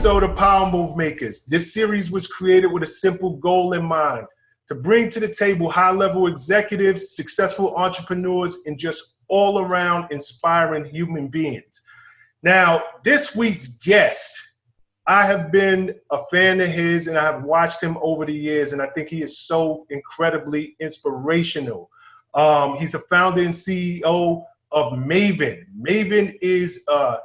episode of Power Move Makers. This series was created with a simple goal in mind: to bring to the table high-level executives, successful entrepreneurs, and just all-around inspiring human beings. Now, this week's guest, I have been a fan of his and I have watched him over the years, and I think he is so incredibly inspirational. He's the founder and CEO of Maven. Maven is a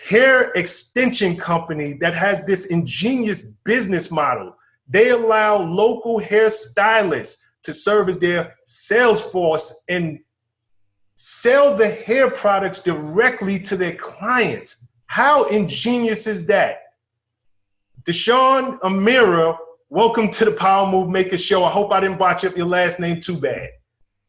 hair extension company that has this ingenious business model. They allow local hairstylists to serve as their sales force and sell the hair products directly to their clients. How ingenious is that? Diishan Imira, welcome to the Power Move Maker Show. I hope I didn't botch up your last name too bad.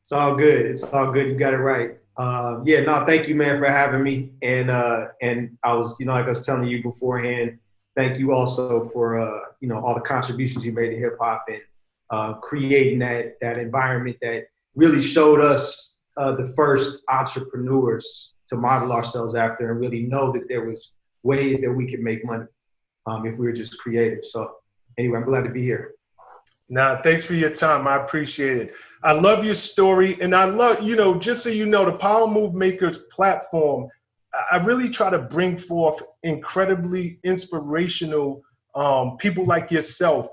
It's all good. It's all good. You got it right. Thank you, man, for having me. And I was, like I was telling you beforehand, thank you also for, all the contributions you made to hip hop and creating that environment that really showed us the first entrepreneurs to model ourselves after and really know that there was ways that we could make money if we were just creative. So anyway, I'm glad to be here. Nah, thanks for your time. I appreciate it. I love your story. And I love, just so you know, the Power Move Makers platform, I really try to bring forth incredibly inspirational people like yourself.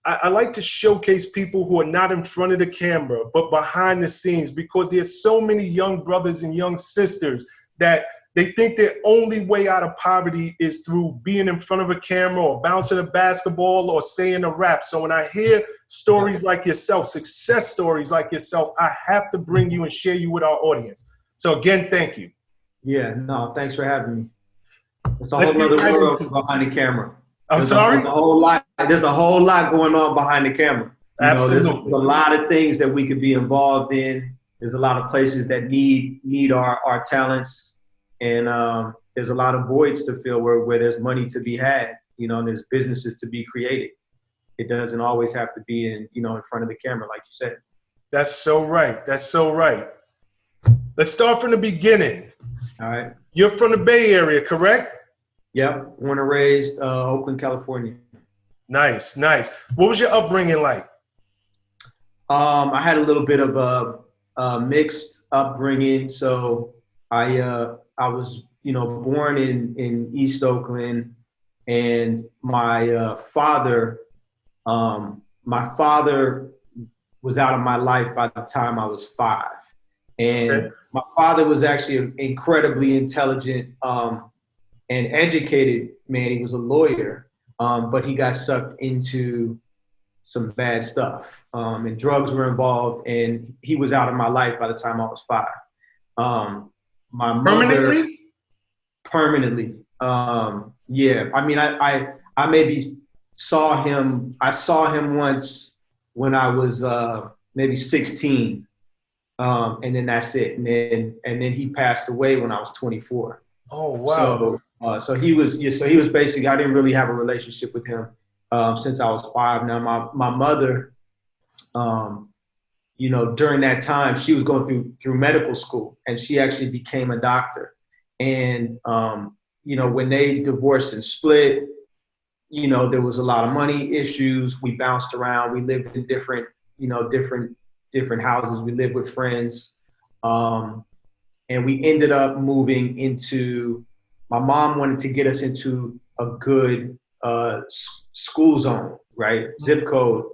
I like to showcase people who are not in front of the camera, but behind the scenes, because there's so many young brothers and young sisters that they think their only way out of poverty is through being in front of a camera or bouncing a basketball or saying a rap. So when I hear stories like yourself, success stories like yourself, I have to bring you and share you with our audience. So again, thank you. Yeah, no, thanks for having me. It's a whole other world behind the camera. I'm sorry? There's a whole lot going on behind the camera. Absolutely. There's a lot of things that we could be involved in. There's a lot of places that need our talents. And there's a lot of voids to fill where there's money to be had, and there's businesses to be created. It doesn't always have to be in front of the camera, like you said. That's so right. That's so right. Let's start from the beginning. All right. You're from the Bay Area, correct? Yep. Born and raised, Oakland, California. Nice, nice. What was your upbringing like? I had a little bit of a mixed upbringing. So I was, born in East Oakland, and my father was out of my life by the time I was 5. And okay. My father was actually an incredibly intelligent and educated man. He was a lawyer, but he got sucked into some bad stuff, and drugs were involved, and he was out of my life by the time I was 5. My mother, permanently. Yeah. I mean, I maybe saw him. I saw him once when I was maybe 16, and then that's it. And then he passed away when I was 24. Oh wow. So he was basically, I didn't really have a relationship with him since I was 5. Now my mother, during that time, she was going through medical school, and she actually became a doctor. And, when they divorced and split, there was a lot of money issues. We bounced around. We lived in different houses. We lived with friends. And we ended up moving into, my mom wanted to get us into a good school zone, right? Zip code.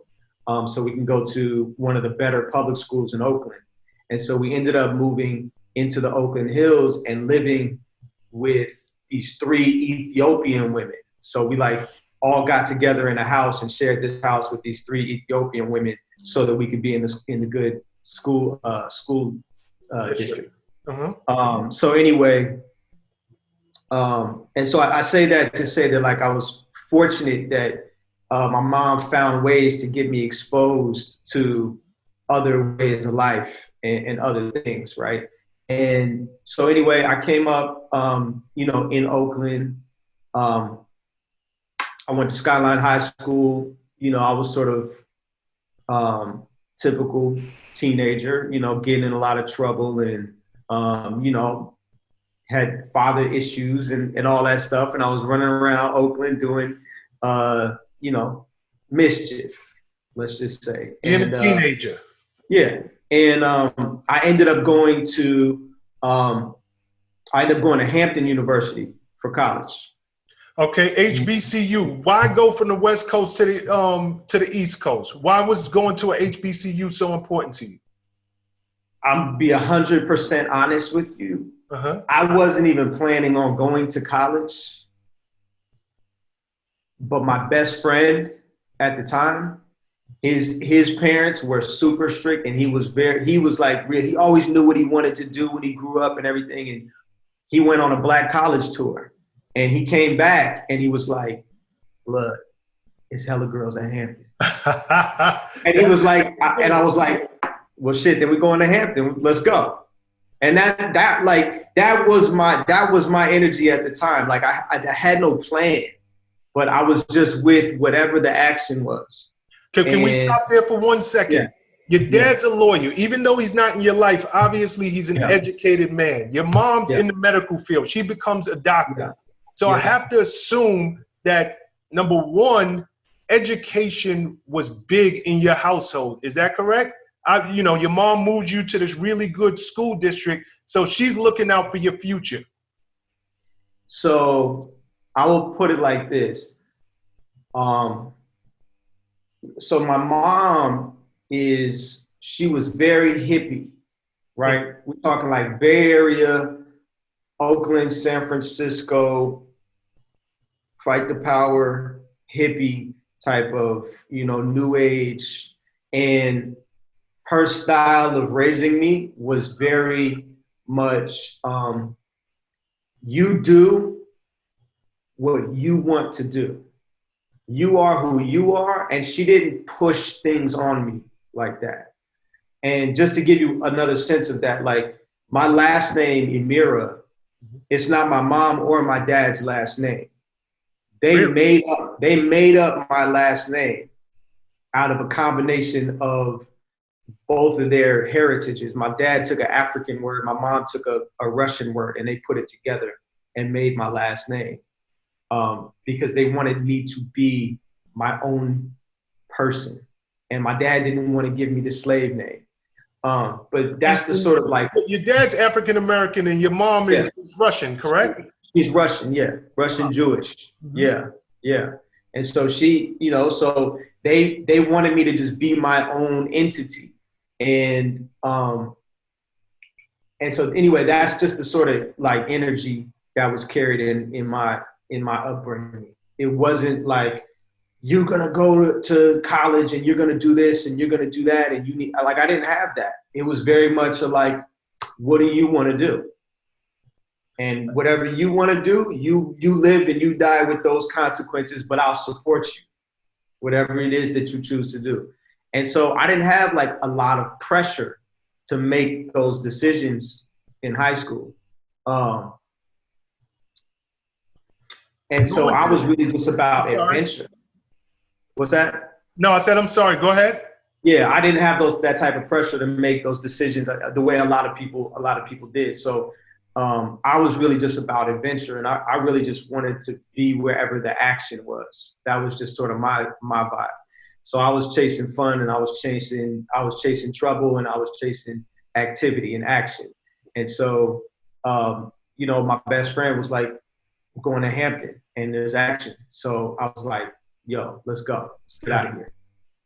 So we can go to one of the better public schools in Oakland. And so we ended up moving into the Oakland Hills and living with these 3 Ethiopian women. So we all got together in a house and shared this house with these 3 Ethiopian women so that we could be in the good school district. Uh-huh. So anyway, and so I say that to say that I was fortunate that my mom found ways to get me exposed to other ways of life and other things, right? And so anyway, I came up, in Oakland. I went to Skyline High School. I was sort of typical teenager, getting in a lot of trouble and, had father issues and all that stuff. And I was running around Oakland doing, you know, mischief, let's just say. Being and a teenager. Yeah. And I ended up going to Hampton University for college. Okay, HBCU. Why go from the West Coast to the East Coast? Why was going to a HBCU so important to you? I'm be 100% honest with you. I wasn't even planning on going to college, but my best friend at the time, his parents were super strict, and he always knew what he wanted to do when he grew up and everything. And he went on a black college tour, and he came back and he was like, "Look, it's hella girls at Hampton." And he was like, and I was like, "Well, shit, then we're going to Hampton. Let's go." And that was my energy at the time. Like I had no plan, but I was just with whatever the action was. Can we stop there for 1 second? Yeah. Your dad's a lawyer. Even though he's not in your life, obviously he's an educated man. Your mom's in the medical field. She becomes a doctor. So I have to assume that, number one, education was big in your household. Is that correct? Your mom moved you to this really good school district, so she's looking out for your future. So I will put it like this. So my mom she was very hippie, right? We're talking like Bay Area, Oakland, San Francisco, fight the power, hippie type of, new age. And her style of raising me was very much, you do what you want to do. You are who you are, and she didn't push things on me like that. And just to give you another sense of that, like my last name, Imira, it's not my mom or my dad's last name. They made up my last name out of a combination of both of their heritages. My dad took an African word, my mom took a Russian word, and they put it together and made my last name. Because they wanted me to be my own person. And my dad didn't want to give me the slave name. But that's the sort of like... Your dad's African-American and your mom is Russian, correct? She's Russian, yeah. Russian Jewish, yeah. And so she, so they wanted me to just be my own entity. And so anyway, that's just the sort of like energy that was carried in my upbringing. It wasn't like, you're gonna go to college and you're gonna do this and you're gonna do that, and I didn't have that. It was very much like, what do you want to do? And whatever you want to do, you live and you die with those consequences, but I'll support you, whatever it is that you choose to do. And so I didn't have like a lot of pressure to make those decisions in high school. And so I was really just about adventure. What's that? No, I said, I'm sorry. Go ahead. Yeah, I didn't have that type of pressure to make those decisions the way a lot of people did. So I was really just about adventure, and I really just wanted to be wherever the action was. That was just sort of my vibe. So I was chasing fun, and I was chasing trouble, and I was chasing activity and action. And so, my best friend was like, "We're going to Hampton, and there's action." So I was like, "Yo, let's go. Let's get out of here."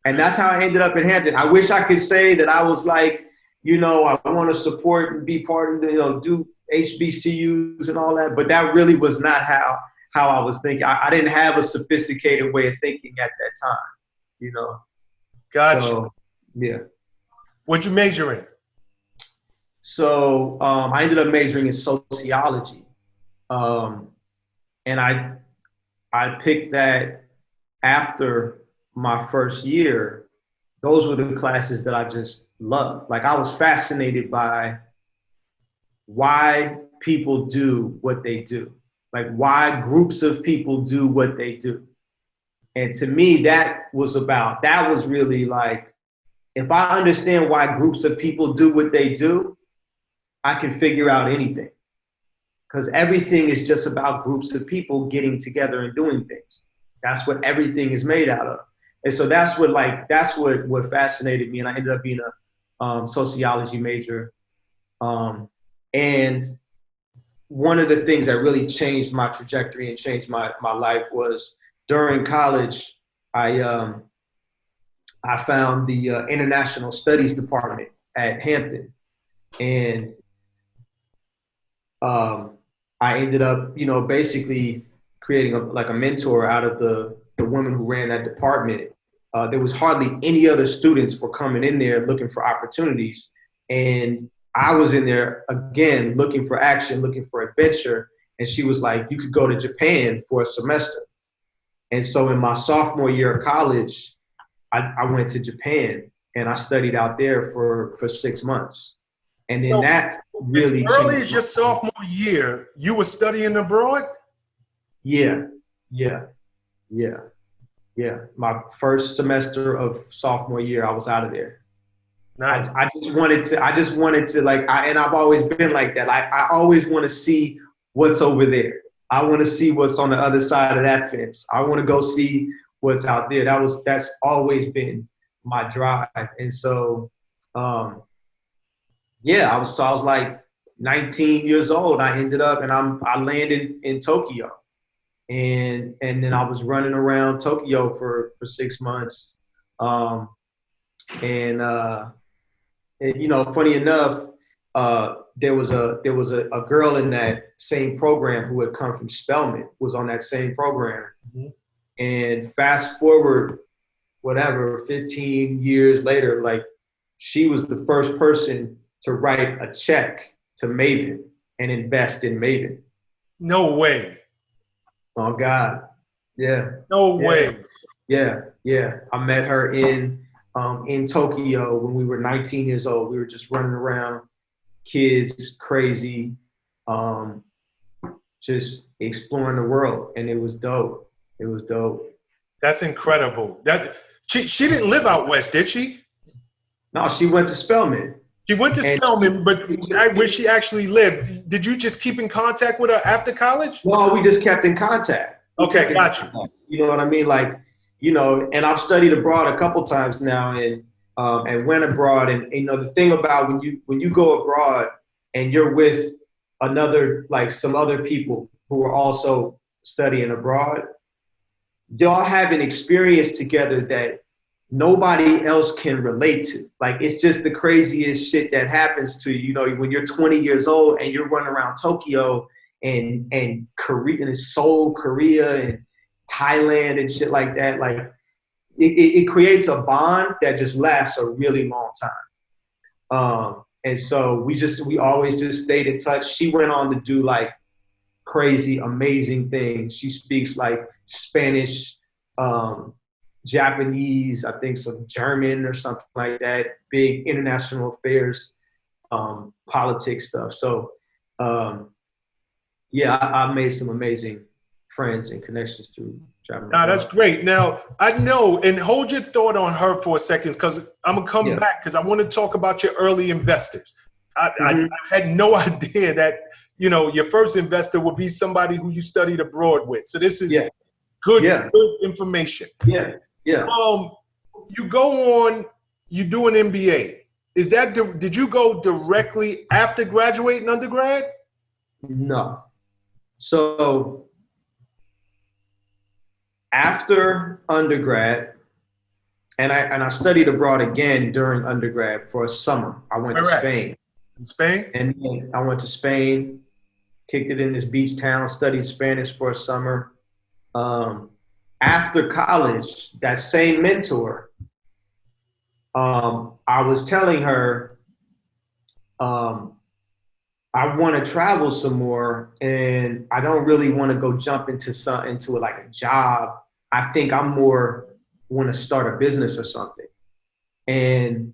And that's how I ended up in Hampton. I wish I could say that I was like, I want to support and be part of do HBCUs and all that, but that really was not how I was thinking. I didn't have a sophisticated way of thinking at that time, Gotcha. So, yeah. What'd you major in? So I ended up majoring in sociology. And I picked that after my first year. Those were the classes that I just loved. Like, I was fascinated by why people do what they do, like why groups of people do what they do. And to me, that was really like, if I understand why groups of people do what they do, I can figure out anything. because everything is just about groups of people getting together and doing things. That's what everything is made out of. And so that's what fascinated me. And I ended up being a sociology major. And one of the things that really changed my trajectory and changed my life was during college, I found the International Studies Department at Hampton. And I ended up, basically creating a mentor out of the woman who ran that department. There was hardly any other students were coming in there looking for opportunities. And I was in there, again, looking for action, looking for adventure. And she was like, you could go to Japan for a semester. And so in my sophomore year of college, I went to Japan and I studied out there for 6 months. And then that really as early as your sophomore year, you were studying abroad? Yeah. My first semester of sophomore year, I was out of there. Nice. I just wanted to and I've always been like that. I always want to see what's over there. I want to see what's on the other side of that fence. I want to go see what's out there. That's always been my drive. And so, I was like 19 years old. I ended up and I landed in Tokyo. And then I was running around Tokyo for 6 months. Funny enough, there was a girl in that same program who had come from Spelman, was on that same program. Mm-hmm. And fast forward, 15 years later, she was the first person to write a check to Maven and invest in Maven. No way. Oh God. Yeah. No way. Yeah. I met her in Tokyo when we were 19 years old. We were just running around, kids, crazy, just exploring the world. And it was dope. That's incredible. She didn't live out west, did she? No, she went to Spelman. She went to Spelman, but where she actually lived, did you just keep in contact with her after college? No, we just kept in contact. Okay, got you. You know what I mean? And I've studied abroad a couple times now and went abroad. And the thing about when you go abroad and you're with some other people who are also studying abroad, y'all have an experience together that nobody else can relate to. It's just the craziest shit that happens to you, when you're 20 years old and you're running around Tokyo and Korea and Seoul, Korea and Thailand and shit like that. It creates a bond that just lasts a really long time. And so we always just stayed in touch. She went on to do crazy, amazing things. She speaks Spanish, Japanese, I think some German or something like that, big international affairs, politics stuff. So, I made some amazing friends and connections through traveling. That's great. Now, I know, and hold your thought on her for a second, because I'm going to come back, because I want to talk about your early investors. I had no idea that, your first investor would be somebody who you studied abroad with. So this is good information. Yeah. You go on, you do an MBA. Did you go directly after graduating undergrad? No. So after undergrad, and I studied abroad again during undergrad for a summer. I went to Spain. In Spain? And then I went to Spain, kicked it in this beach town, studied Spanish for a summer. After college, that same mentor, I was telling her, I want to travel some more, and I don't really want to go jump into a job. I think I'm more want to start a business or something. And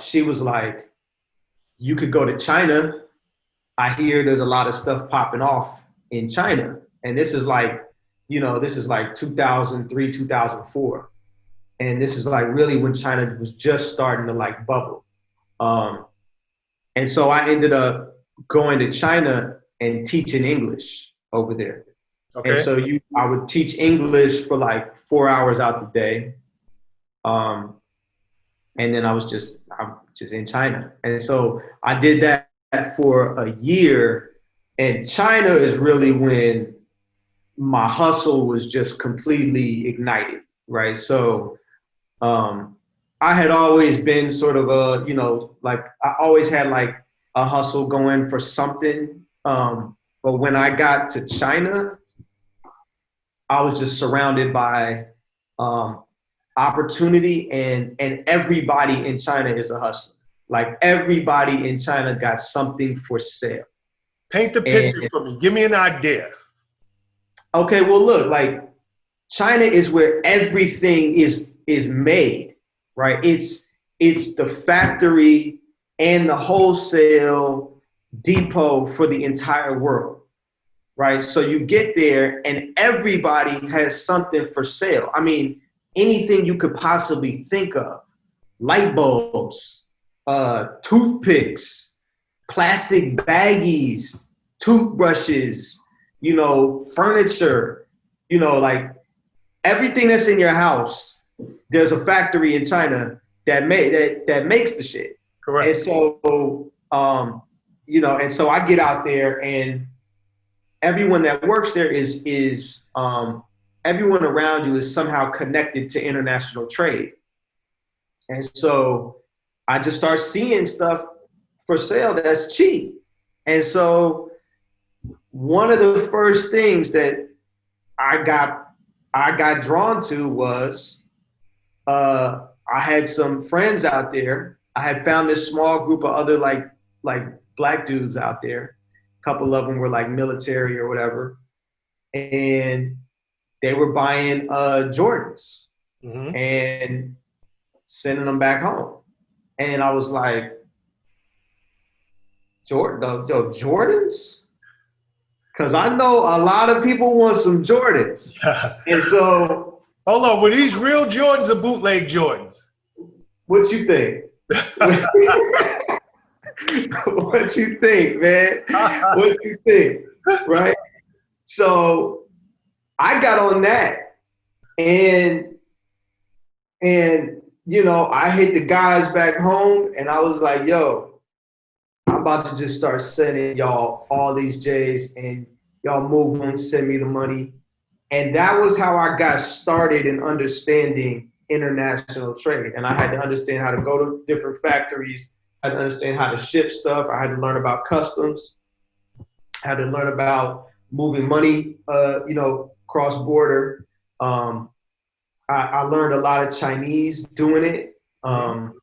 she was like, you could go to China. I hear there's a lot of stuff popping off in China. And this is this is 2003, 2004. And this is really when China was just starting to bubble. And so I ended up going to China and teaching English over there. Okay. And so I would teach English for like 4 hours out the day. And then I'm just in China. And so I did that for a year. And China is really when my hustle was just completely ignited, right? So I had always been sort of like I always had like a hustle going for something. But when I got to China, I was just surrounded by opportunity, and everybody in China is a hustler. Like everybody in China got something for sale. Paint the picture for me. Give me an idea. Okay, well, look, like China is where everything is made, right? It's the factory and the wholesale depot for the entire world, right? So you get there and everybody has something for sale. I mean, anything you could possibly think of: light bulbs, toothpicks, plastic baggies, toothbrushes, furniture, like everything that's in your house, there's a factory in China that makes the shit. Correct. And so, and so I get out there, and everyone that works there is everyone around you is somehow connected to international trade. And so I just start seeing stuff for sale that's cheap. And so one of the first things that I got drawn to was I had some friends out there. I had found this small group of other like black dudes out there. A couple of them were like military or whatever. And they were buying Jordans and sending them back home. And I was like, Jordans? Because I know a lot of people want some Jordans. And so... Hold on, were these real Jordans or bootleg Jordans? What you think? What you think, man? What you think, right? So I got on that, and I hit the guys back home, and I was like, yo, I'm about to just start sending y'all all these J's, and y'all move on, send me the money. And that was how I got started in understanding international trade. And I had to understand how to go to different factories. I had to understand how to ship stuff. I had to learn about customs. I had to learn about moving money, cross border. I learned a lot of Chinese doing it. And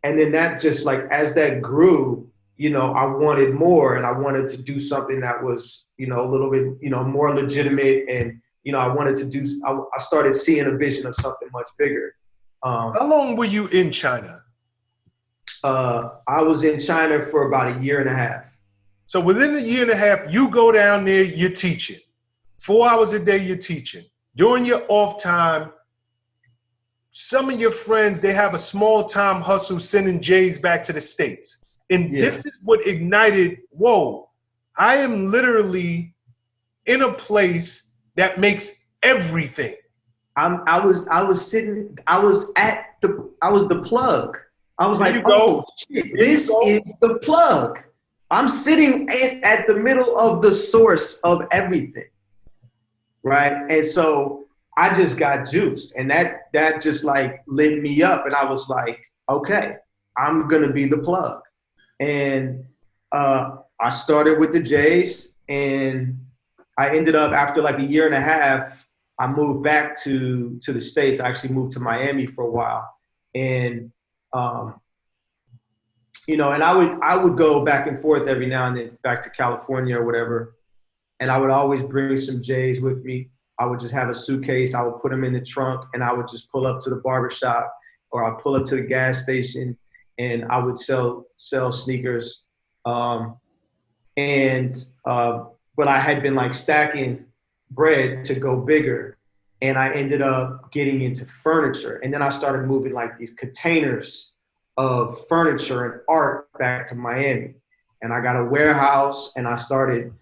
then that just like, as that grew, I wanted more, and I wanted to do something that was, a little bit, more legitimate. And, I started seeing a vision of something much bigger. How long were you in China? I was in China for about 1.5 years. So within 1.5 years, you go down there, you're teaching. 4 hours a day, you're teaching. During your off time, some of your friends, they have a small time hustle sending J's back to the States. And this is what ignited, whoa, I am literally in a place that makes everything. I was the plug. I was like, oh shit, this is the plug. I'm sitting at the middle of the source of everything. Right. And so I just got juiced, and that just like lit me up. And I was like, okay, I'm going to be the plug. And I started with the J's, and I ended up, after like 1.5 years, I moved back to the States. I actually moved to Miami for a while. And, and I would go back and forth every now and then back to California or whatever. And I would always bring some J's with me. I would just have a suitcase. I would put them in the trunk, and I would just pull up to the barbershop, or I'd pull up to the gas station, and I would sell sneakers. But I had been like stacking bread to go bigger, and I ended up getting into furniture. And then I started moving like these containers of furniture and art back to Miami. and I got a warehouse, and I started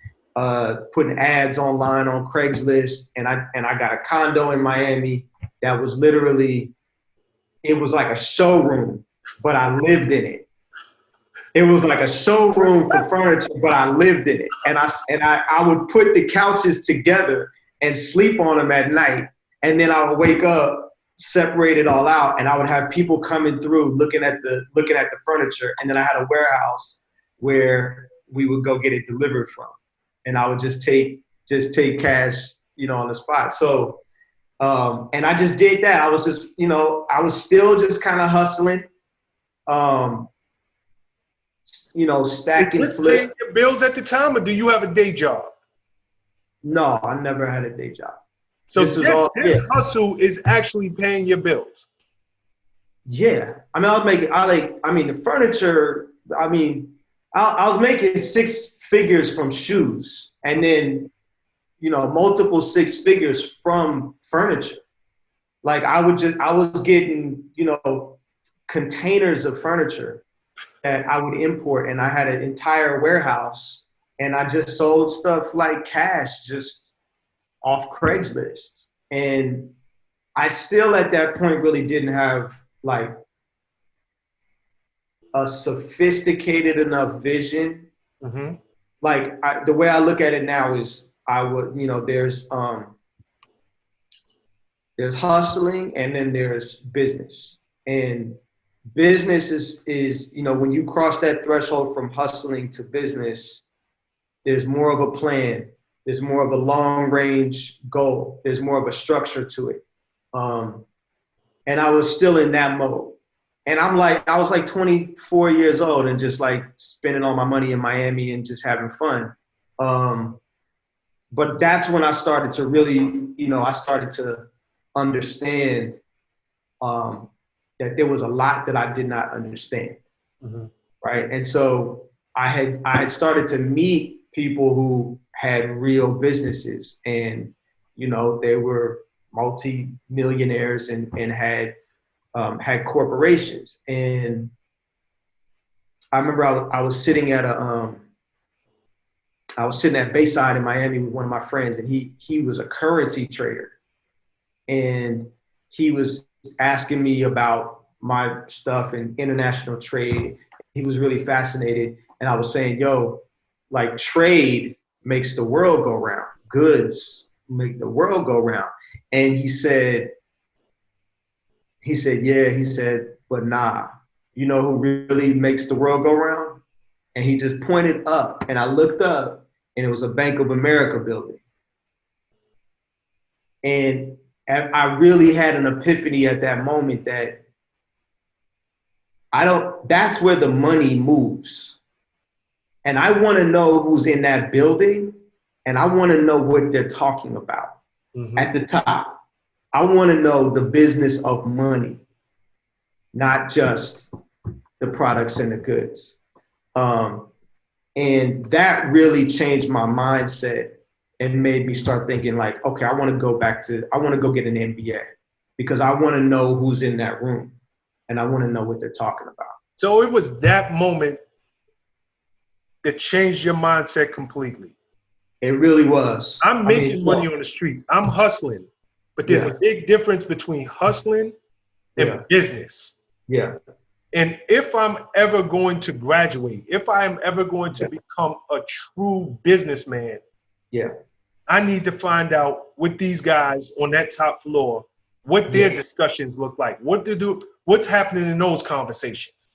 putting ads online on Craigslist, and I got a condo in Miami that was literally, it was like a showroom, but I lived in it. It was like a showroom for furniture, but I lived in it. And I would put the couches together and sleep on them at night. And then I would wake up, separate it all out, and I would have people coming through looking at the furniture. And then I had a warehouse where we would go get it delivered from. And I would just take cash, on the spot. So, and I just did that. I was just, I was still just kind of hustling. Stacking Was flip. paying your bills at the time, or do you have a day job? No, I never had a day job. So this hustle is actually paying your bills. Yeah, I mean, the furniture. I mean, I was making 6 figures from shoes, and then, multiple 6 figures from furniture. Like I was getting, containers of furniture that I would import, and I had an entire warehouse, and I just sold stuff like cash just off Craigslist. And I still at that point really didn't have like a sophisticated enough vision. Mm-hmm. Like the way I look at it now is there's hustling, and then there's business. And business is when you cross that threshold from hustling to business, there's more of a plan. There's more of a long range goal. There's more of a structure to it. And I was still in that mode. And I was like 24 years old and just like spending all my money in Miami and just having fun. But that's when I started to really, I started to understand that there was a lot that I did not understand. Mm-hmm. Right. And so I had started to meet people who had real businesses, and, they were multi-millionaires and had corporations. And I remember I was sitting at Bayside in Miami with one of my friends, and he was a currency trader, and he was asking me about my stuff in international trade. He was really fascinated. And I was saying, like, trade makes the world go round. Goods make the world go round. And he said, yeah, he said, but nah, you know who really makes the world go round? And he just pointed up, and I looked up, and it was a Bank of America building. And I really had an epiphany at that moment that that's where the money moves. And I want to know who's in that building, and I want to know what they're talking about. Mm-hmm. At the top. I want to know the business of money, not just the products and the goods. And that really changed my mindset and made me start thinking like, okay, I want to go get an MBA, because I want to know who's in that room, and I want to know what they're talking about. So it was that moment that changed your mindset completely. It really was. I'm making money on the street. I'm hustling. But there's a big difference between hustling and business. Yeah. And if I'm ever going to graduate, if I am ever going to become a true businessman, I need to find out with these guys on that top floor what their discussions look like, what's happening in those conversations.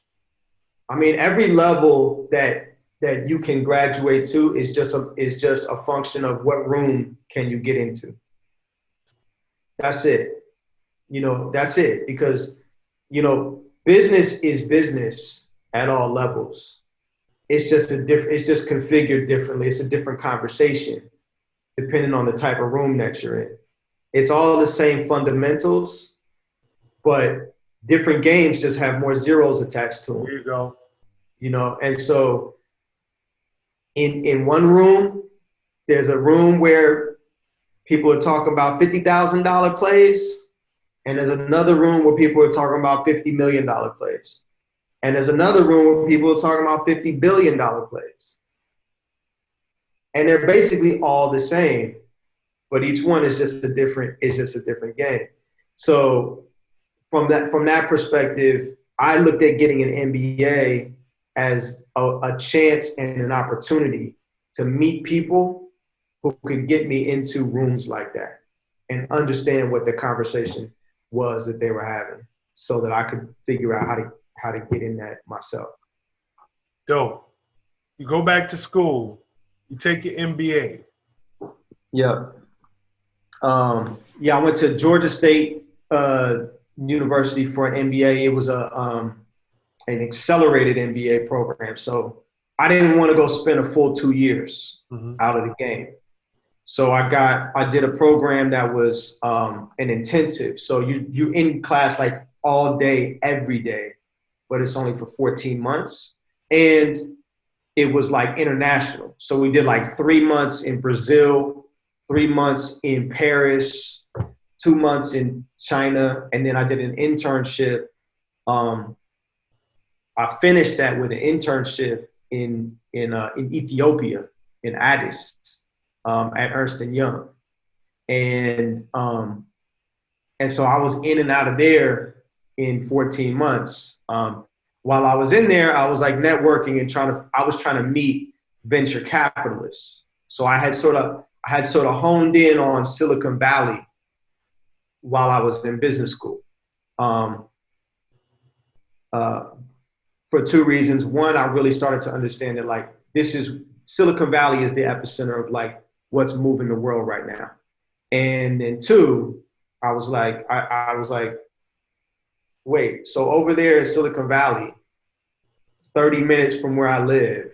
I mean, every level that you can graduate to is just a function of what room can you get into. That's it. That's it. Because, business is business at all levels. It's just configured differently. It's a different conversation depending on the type of room that you're in. It's all the same fundamentals, but different games just have more zeros attached to them. There you go. And so in one room, there's a room where people are talking about $50,000 plays, and there's another room where people are talking about $50 million plays. And there's another room where people are talking about $50 billion plays. And they're basically all the same, but each one is just a different game. So from that perspective, I looked at getting an MBA as a chance and an opportunity to meet people who could get me into rooms like that and understand what the conversation was that they were having, so that I could figure out how to get in that myself. Dope. You go back to school, you take your MBA. Yeah. I went to Georgia State University for an MBA. It was an accelerated MBA program. So I didn't want to go spend a full 2 years out of the game. So I did a program that was an intensive. So you in class like all day, every day, but it's only for 14 months. And it was like international. So we did like 3 months in Brazil, 3 months in Paris, 2 months in China, and then I did an internship. I finished that with an internship in Ethiopia, in Addis, at Ernst & Young. And so I was in and out of there in 14 months. While I was in there, I was like networking and I was trying to meet venture capitalists. So I had sort of honed in on Silicon Valley while I was in business school. For two reasons. One, I really started to understand that like Silicon Valley is the epicenter of like what's moving the world right now. And then two, I was like, wait, so over there in Silicon Valley, 30 minutes from where I live,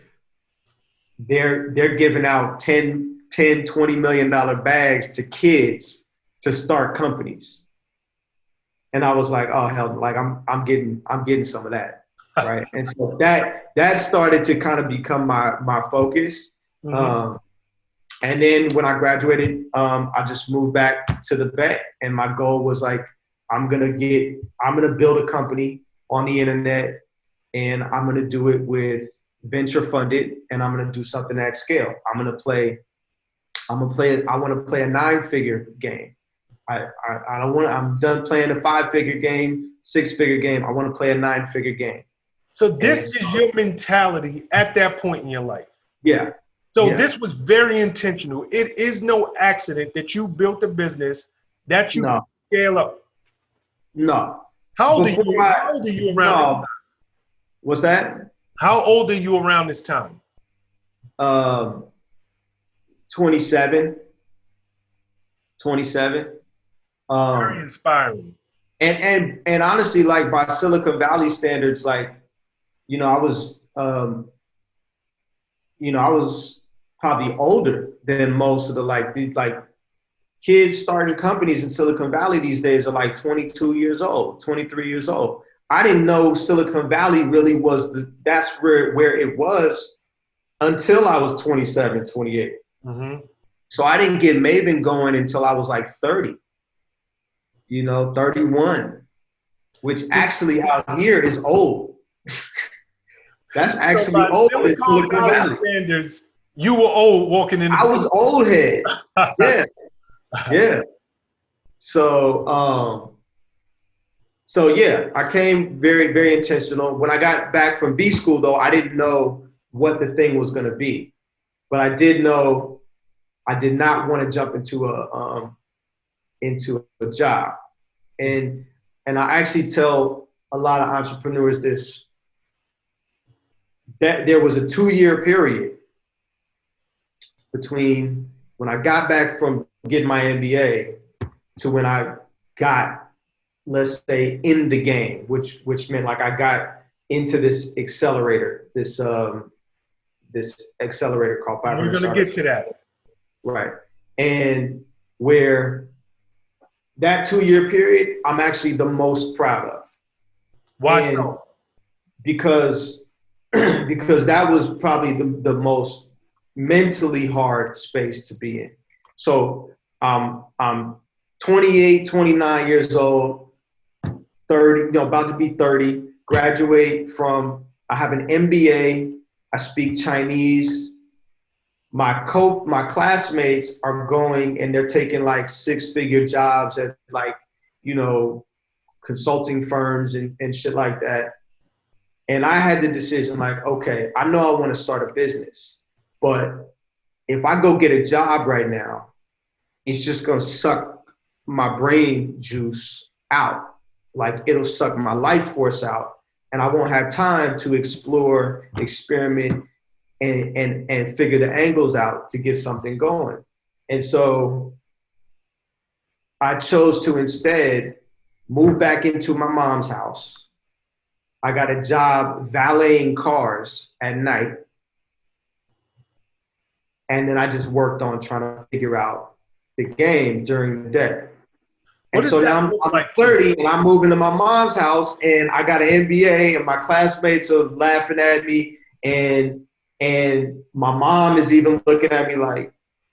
they're giving out $10, $20 million bags to kids to start companies. And I was like, oh hell, like I'm getting some of that. Right. And so that started to kind of become my focus. Mm-hmm. And then when I graduated, I just moved back to the Bay, and my goal was like, I'm gonna build a company on the internet, and I'm gonna do it with venture funded, and I'm gonna do something at scale. I want to play a 9-figure game. I'm done playing a 5-figure game, 6-figure game. I want to play a 9-figure game. So this is your mentality at that point in your life. Yeah. So This was very intentional. It is no accident that you built a business that you scale up. No. How old are you around this time? What's that? How old are you around this time? 27. Very inspiring. And honestly, like by Silicon Valley standards, like, I was probably older than most of the kids starting companies in Silicon Valley these days are like 22 years old, 23 years old. I didn't know Silicon Valley really that's where it was until I was 27, 28. Mm-hmm. So I didn't get Maven going until I was like 30, 31, which actually out here is old. That's actually old in Silicon Valley standards. You were old walking in. I was old head. Yeah. Yeah. So yeah, I came very, very intentional. When I got back from B school though, I didn't know what the thing was going to be, but I did know I did not want to jump into a job. And I actually tell a lot of entrepreneurs this, that there was a 2-year period between when I got back from getting my MBA to when I got, let's say, in the game, which meant like I got into this accelerator, this accelerator called POWERMOVE. We're going to get to that. Right. And where that 2-year period, I'm actually the most proud of. Why so? Because that was probably the most mentally hard space to be in. So I'm 28, 29 years old, 30, about to be 30, I have an MBA, I speak Chinese. My classmates are going and they're taking like 6-figure jobs at like, you know, consulting firms and shit like that. And I had the decision like, okay, I know I want to start a business, but if I go get a job right now, it's just going to suck my brain juice out. Like it'll suck my life force out. And I won't have time to explore, experiment, and figure the angles out to get something going. And so I chose to instead move back into my mom's house. I got a job valeting cars at night. And then I just worked on trying to figure out the game during the day. And so now I'm like 30 and I'm moving to my mom's house and I got an MBA and my classmates are laughing at me and my mom is even looking at me like,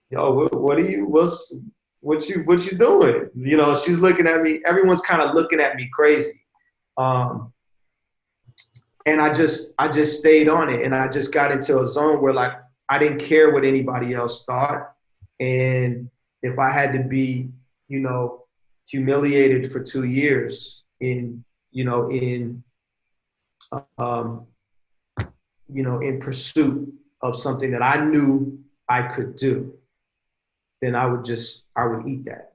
yo, what you doing? You know, she's looking at me, everyone's kind of looking at me crazy. And I just stayed on it and I just got into a zone where like, I didn't care what anybody else thought. And if I had to be, you know, humiliated for 2 years in pursuit of something that I knew I could do, then I would eat that.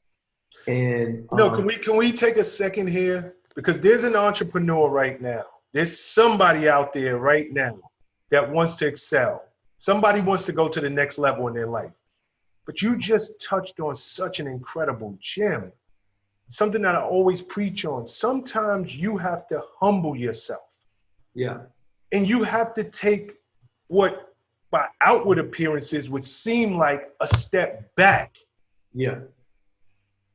And can we take a second here? Because there's an entrepreneur right now. There's somebody out there right now that wants to excel. Somebody wants to go to the next level in their life. But you just touched on such an incredible gem. Something that I always preach on. Sometimes you have to humble yourself. Yeah. And you have to take what by outward appearances would seem like a step back. Yeah.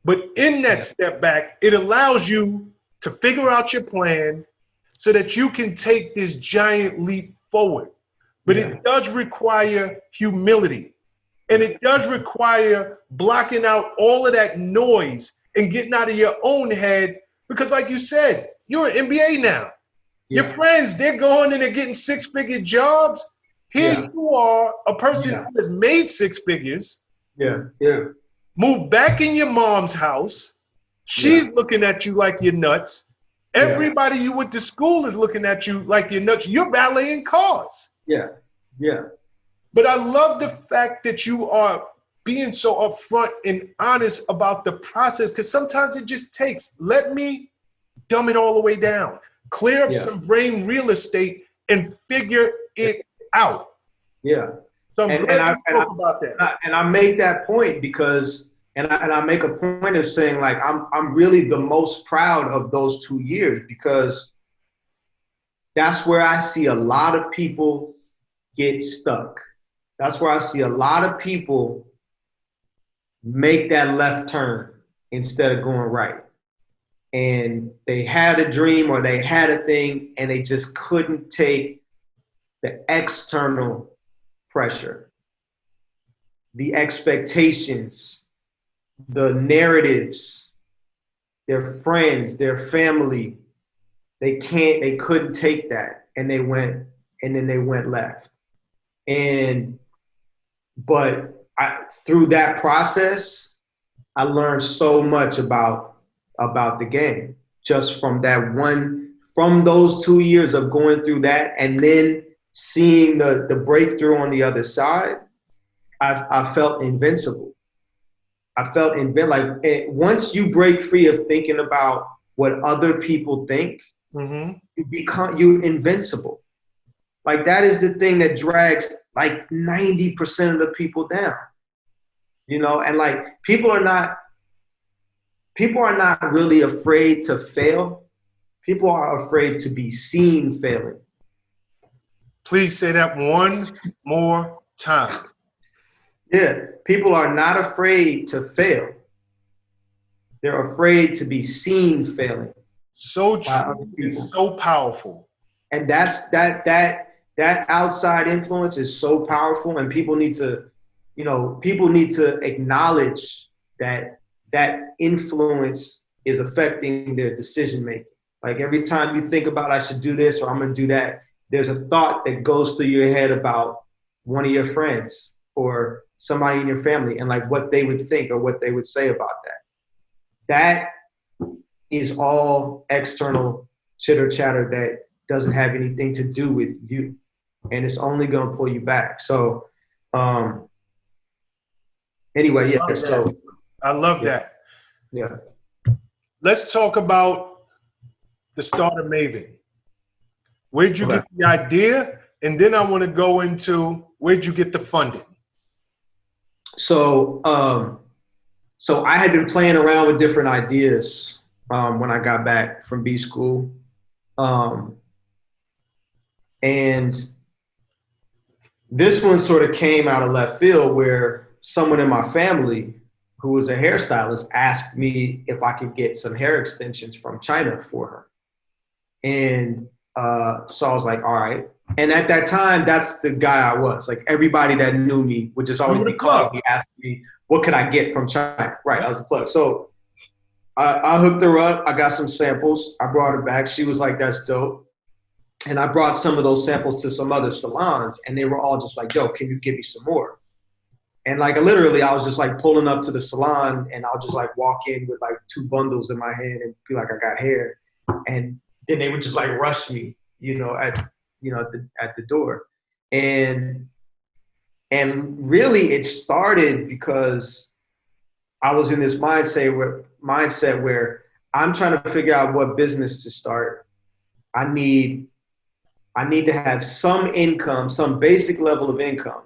But in that step back, it allows you to figure out your plan so that you can take this giant leap forward. But it does require humility. And it does require blocking out all of that noise and getting out of your own head. Because like you said, you're an MBA now. Yeah. Your friends, they're going and they're getting 6-figure jobs. Here you are, a person who has made 6 figures. Yeah, yeah. Moved back in your mom's house. She's looking at you like you're nuts. Everybody you went to school is looking at you like you're nuts. You're valeting cars. Yeah, yeah. But I love the fact that you are being so upfront and honest about the process, because sometimes it just takes, let me dumb it all the way down, clear up some brain real estate and figure it out. Yeah. So I'm glad you talk about that. And I make that point because, and I make a point of saying like, I'm really the most proud of those 2 years because that's where I see a lot of people get stuck. That's where I see a lot of people make that left turn instead of going right. And they had a dream or they had a thing and they just couldn't take the external pressure, the expectations, the narratives, their friends, their family. They couldn't take that. And they went left. But through that process, I learned so much about the game just from those 2 years of going through that and then seeing the breakthrough on the other side. I felt invincible. Once you break free of thinking about what other people think, you're invincible. Like that is the thing that drags like 90% of the people down, you know, and like people are not really afraid to fail. People are afraid to be seen failing. Please say that one more time. Yeah, people are not afraid to fail. They're afraid to be seen failing. So true. It's so powerful. And that outside influence is so powerful, and people need to acknowledge that influence is affecting their decision making. Like every time you think about, I should do this or I'm going to do that, there's a thought that goes through your head about one of your friends or somebody in your family and like what they would think or what they would say about that. That is all external chitter chatter that doesn't have anything to do with you. And it's only going to pull you back. So, anyway, yeah. So I love that. Yeah. Let's talk about the start of Maven. Where'd you get the idea? And then I want to go into where'd you get the funding? So, so I had been playing around with different ideas when I got back from B school. And this one sort of came out of left field where someone in my family who was a hairstylist asked me if I could get some hair extensions from China for her. And so I was like, all right. And at that time, that's the guy I was. Like everybody that knew me would just always be calling me, asking me, what could I get from China? Right, I was the plug. So I hooked her up. I got some samples. I brought her back. She was like, that's dope. And I brought some of those samples to some other salons and they were all just like, yo, can you give me some more? And like literally I was just like pulling up to the salon and I'll just like walk in with like 2 bundles in my hand and be like, I got hair. And then they would just like rush me, at the door. And really it started because I was in this mindset where I'm trying to figure out what business to start. I need to have some income, some basic level of income,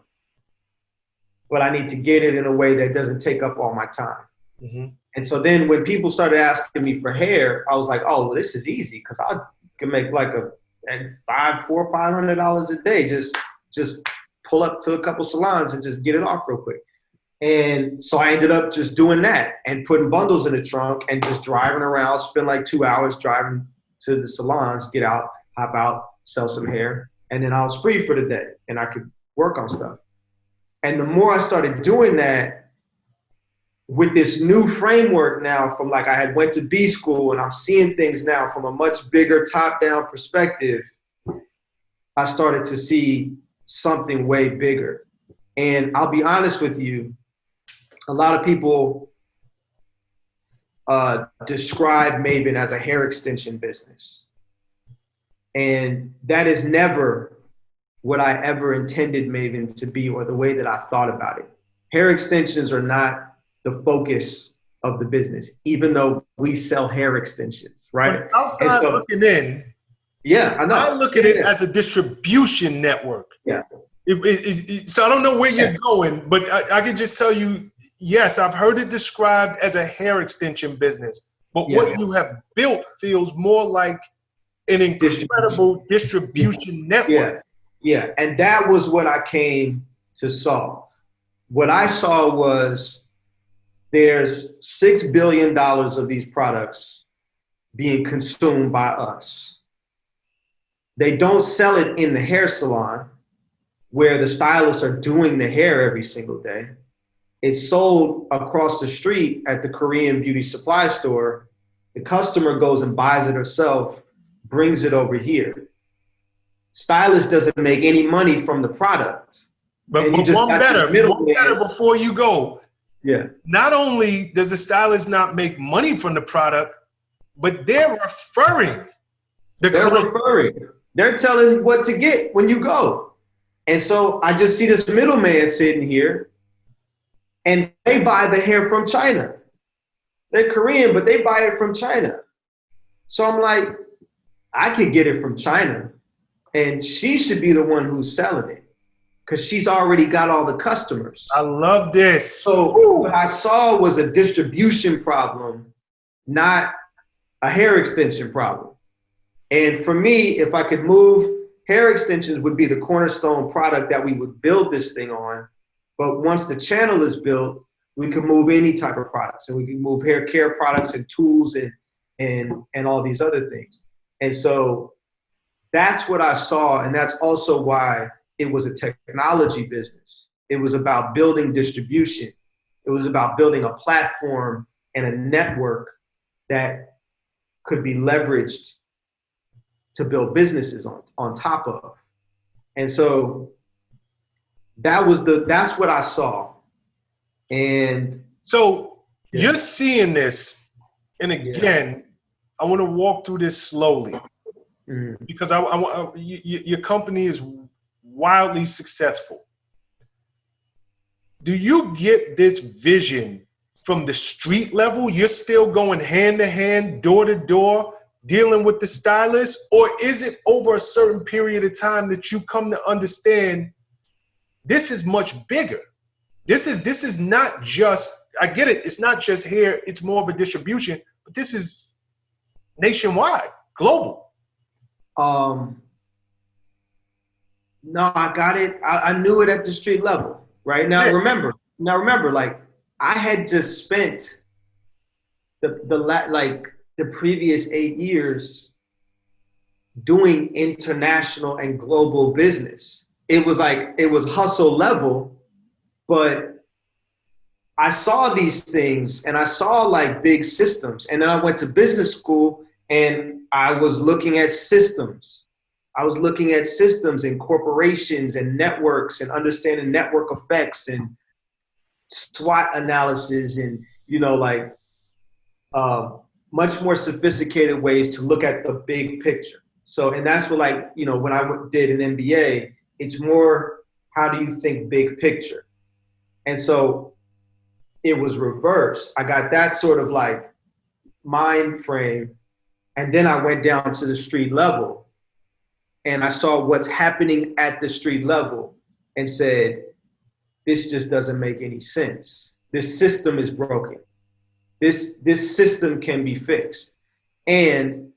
but I need to get it in a way that doesn't take up all my time. Mm-hmm. And so then when people started asking me for hair, I was like, oh, well, this is easy because I can make like $400 or $500 a day. Just pull up to a couple salons and just get it off real quick. And so I ended up just doing that and putting bundles in the trunk and just driving around, spend like 2 hours driving to the salons, get out, hop out, sell some hair. And then I was free for the day and I could work on stuff. And the more I started doing that with this new framework now from like I had went to B school and I'm seeing things now from a much bigger top-down perspective, I started to see something way bigger. And I'll be honest with you, a lot of people describe Maven as a hair extension business. And that is never what I ever intended Maven to be or the way that I thought about it. Hair extensions are not the focus of the business, even though we sell hair extensions, right? But outside looking in, yeah, I know. I look at it as a distribution network. Yeah. So I don't know where you're going, but I can just tell you, yes, I've heard it described as a hair extension business, but what you have built feels more like an incredible distribution network. Yeah, and that was what I came to solve. What I saw was there's $6 billion of these products being consumed by us. They don't sell it in the hair salon where the stylists are doing the hair every single day. It's sold across the street at the Korean beauty supply store. The customer goes and buys it herself, brings it over here. Stylist doesn't make any money from the product. But one better before you go. Yeah. Not only does the stylist not make money from the product, but they're referring. They're telling what to get when you go. And so I just see this middleman sitting here and they buy the hair from China. They're Korean, but they buy it from China. So I'm like, I could get it from China and she should be the one who's selling it because she's already got all the customers. I love this. So what I saw was a distribution problem, not a hair extension problem. And for me, if I could move, hair extensions would be the cornerstone product that we would build this thing on. But once the channel is built, we can move any type of products and we can move hair care products and tools and all these other things. And so that's what I saw. And that's also why it was a technology business. It was about building distribution. It was about building a platform and a network that could be leveraged to build businesses on top of. And so that's what I saw. And so you're seeing this, and again, I want to walk through this slowly because I want your company is wildly successful. Do you get this vision from the street level? You're still going hand to hand, door to door, dealing with the stylist, or is it over a certain period of time that you come to understand this is much bigger? This is not just, I get it, it's not just here, it's more of a distribution, but this is nationwide, global. No, I got it. I knew it at the street level. Right now, remember, like I had just spent the previous 8 years doing international and global business. It was hustle level, but I saw these things and I saw like big systems. And then I went to business school and I was looking at systems. I was looking at systems and corporations and networks and understanding network effects and SWOT analysis and, much more sophisticated ways to look at the big picture. So, and that's what when I did an MBA, it's more, how do you think big picture? And so it was reversed. I got that sort of like mind frame. And then I went down to the street level. And I saw what's happening at the street level and said, this just doesn't make any sense. This system is broken. This system can be fixed. And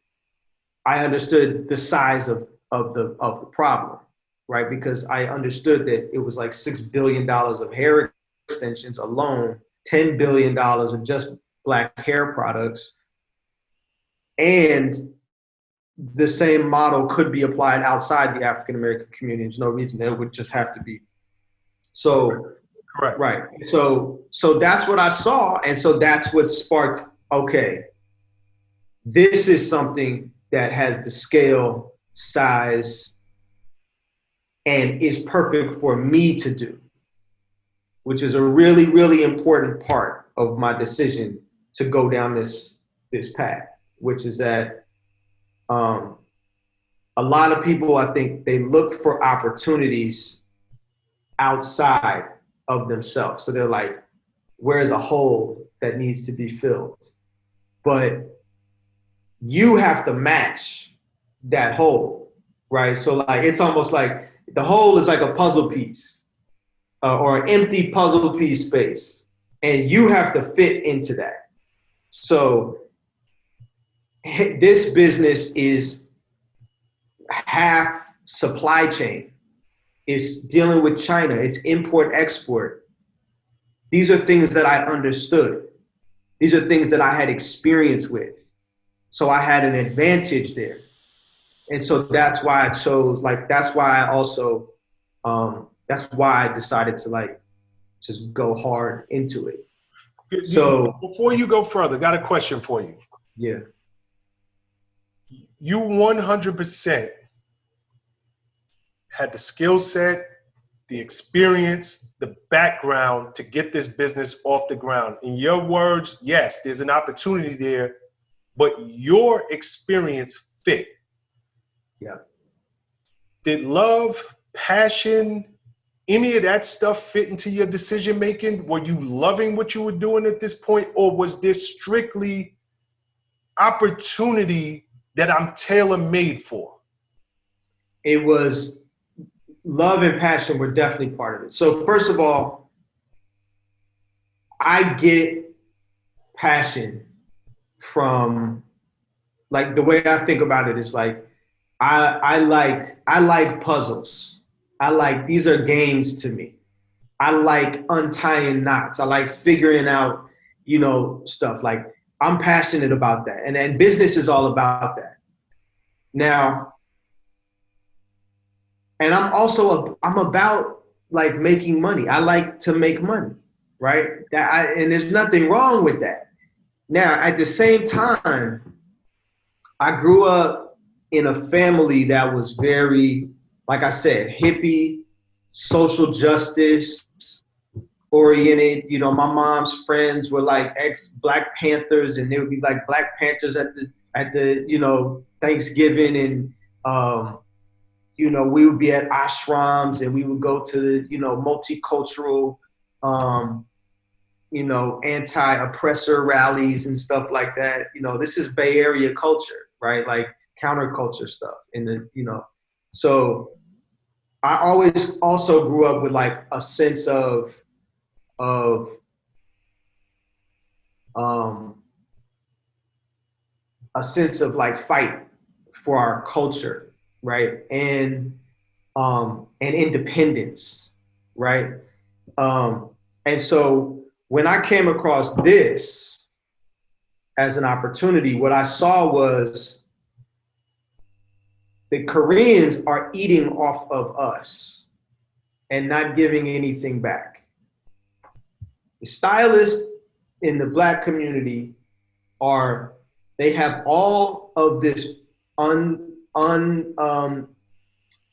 I understood the size of the problem, right? Because I understood that it was like $6 billion of hair extensions alone, $10 billion of just Black hair products. And the same model could be applied outside the African-American community. There's no reason it would just have to be. So, correct. Right. So that's what I saw. And so that's what sparked, okay, this is something that has the scale, size, and is perfect for me to do, which is a really, really important part of my decision to go down this path, which is that a lot of people, I think, they look for opportunities outside of themselves. So they're like, where's a hole that needs to be filled? But you have to match that hole, right? So like, it's almost like the hole is like a puzzle piece or an empty puzzle piece space, and you have to fit into that. So this business is half supply chain. It's dealing with China. It's import, export. These are things that I understood. These are things that I had experience with. So I had an advantage there. And so that's why I chose, that's why I also, that's why I decided to just go hard into it. So before you go further, got a question for you. Yeah. You 100% had the skill set, the experience, the background to get this business off the ground. In your words, yes, there's an opportunity there, but your experience fit. Yeah. Did love, passion, any of that stuff fit into your decision making? Were you loving what you were doing at this point, or was this strictly opportunity that I'm tailor-made for? It was love and passion were definitely part of it. So first of all, I get passion from, the way I think about it is I like puzzles. These are games to me. I like untying knots. I like figuring out, stuff. I'm passionate about that. And business is all about that. Now, and I'm about making money. I like to make money, right? And there's nothing wrong with that. Now, at the same time, I grew up in a family that was very, like I said, hippie, social justice oriented. You know, my mom's friends were like ex-Black Panthers, and they would be like Black Panthers at the you know, Thanksgiving, and you know, we would be at ashrams, and we would go to, you know, multicultural, you know, anti-oppressor rallies and stuff like that. You know, this is Bay Area culture, right? Like counterculture stuff in the, you know. So I always also grew up with like a sense of like fight for our culture, right? And independence, right? And so when I came across this as an opportunity, what I saw was the Koreans are eating off of us and not giving anything back. The stylists in the Black community they have all of this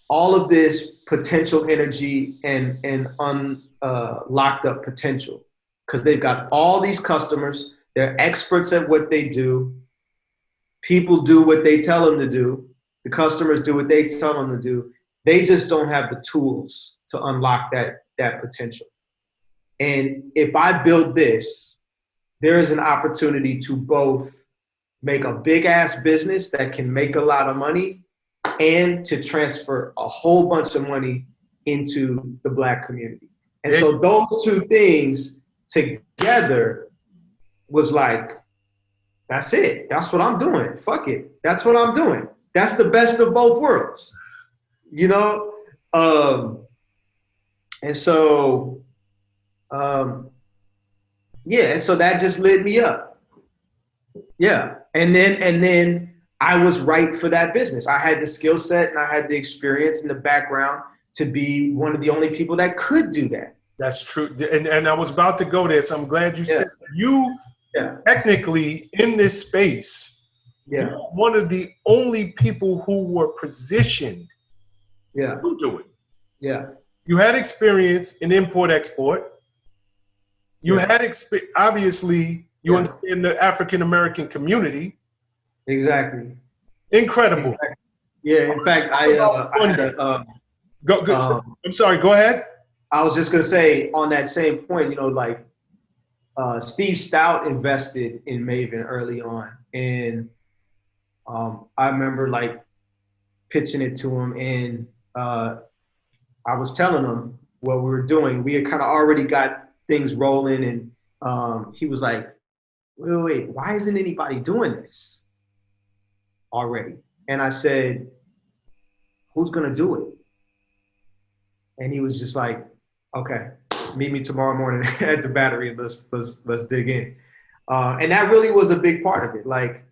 all of this potential energy and locked up potential, because they've got all these customers. They're experts at what they do. People do what they tell them to do. The customers do what they tell them to do. They just don't have the tools to unlock that potential. And if I build this, there is an opportunity to both make a big ass business that can make a lot of money and to transfer a whole bunch of money into the Black community. And so those two things together was like, that's it. That's what I'm doing. Fuck it. That's what I'm doing. That's the best of both worlds, you know? And so, yeah, and so that just lit me up. Yeah. And then I was right for that business. I had the skill set and I had the experience and the background to be one of the only people that could do that. That's true. And I was about to go there, so I'm glad you said you technically in this space, you're one of the only people who were positioned to do it. Yeah. You had experience in import-export. You had obviously, you understand the African-American community. Exactly. Incredible. Exactly. Yeah, in fact, I'm sorry, go ahead. I was just gonna say on that same point, you know, like Steve Stout invested in Maven early on, and I remember like pitching it to him, and I was telling him what we were doing. We had kind of already got things rolling, and he was like, wait, why isn't anybody doing this already? And I said, who's gonna do it? And he was just like, okay, meet me tomorrow morning at the Battery and let's dig in. And that really was a big part of it. Like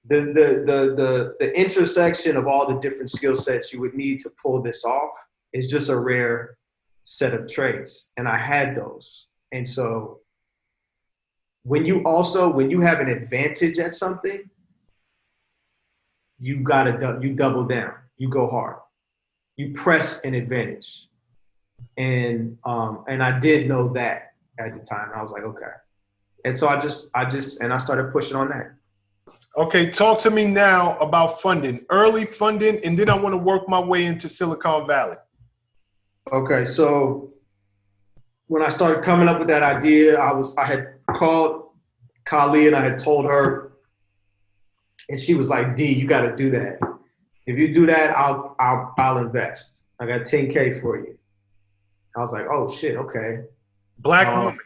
the intersection of all the different skill sets you would need to pull this off is just a rare set of traits. And I had those. And so when you have an advantage at something, you double down, you go hard, you press an advantage. And I did know that at the time. I was like, okay. And so I started pushing on that. Okay, talk to me now about funding, early funding, and then I want to work my way into Silicon Valley. Okay, so when I started coming up with that idea, I had called Kali and I had told her, and she was like, D, you got to do that. If you do that, I'll invest. I got $10K for you. I was like, oh shit, okay. Black woman.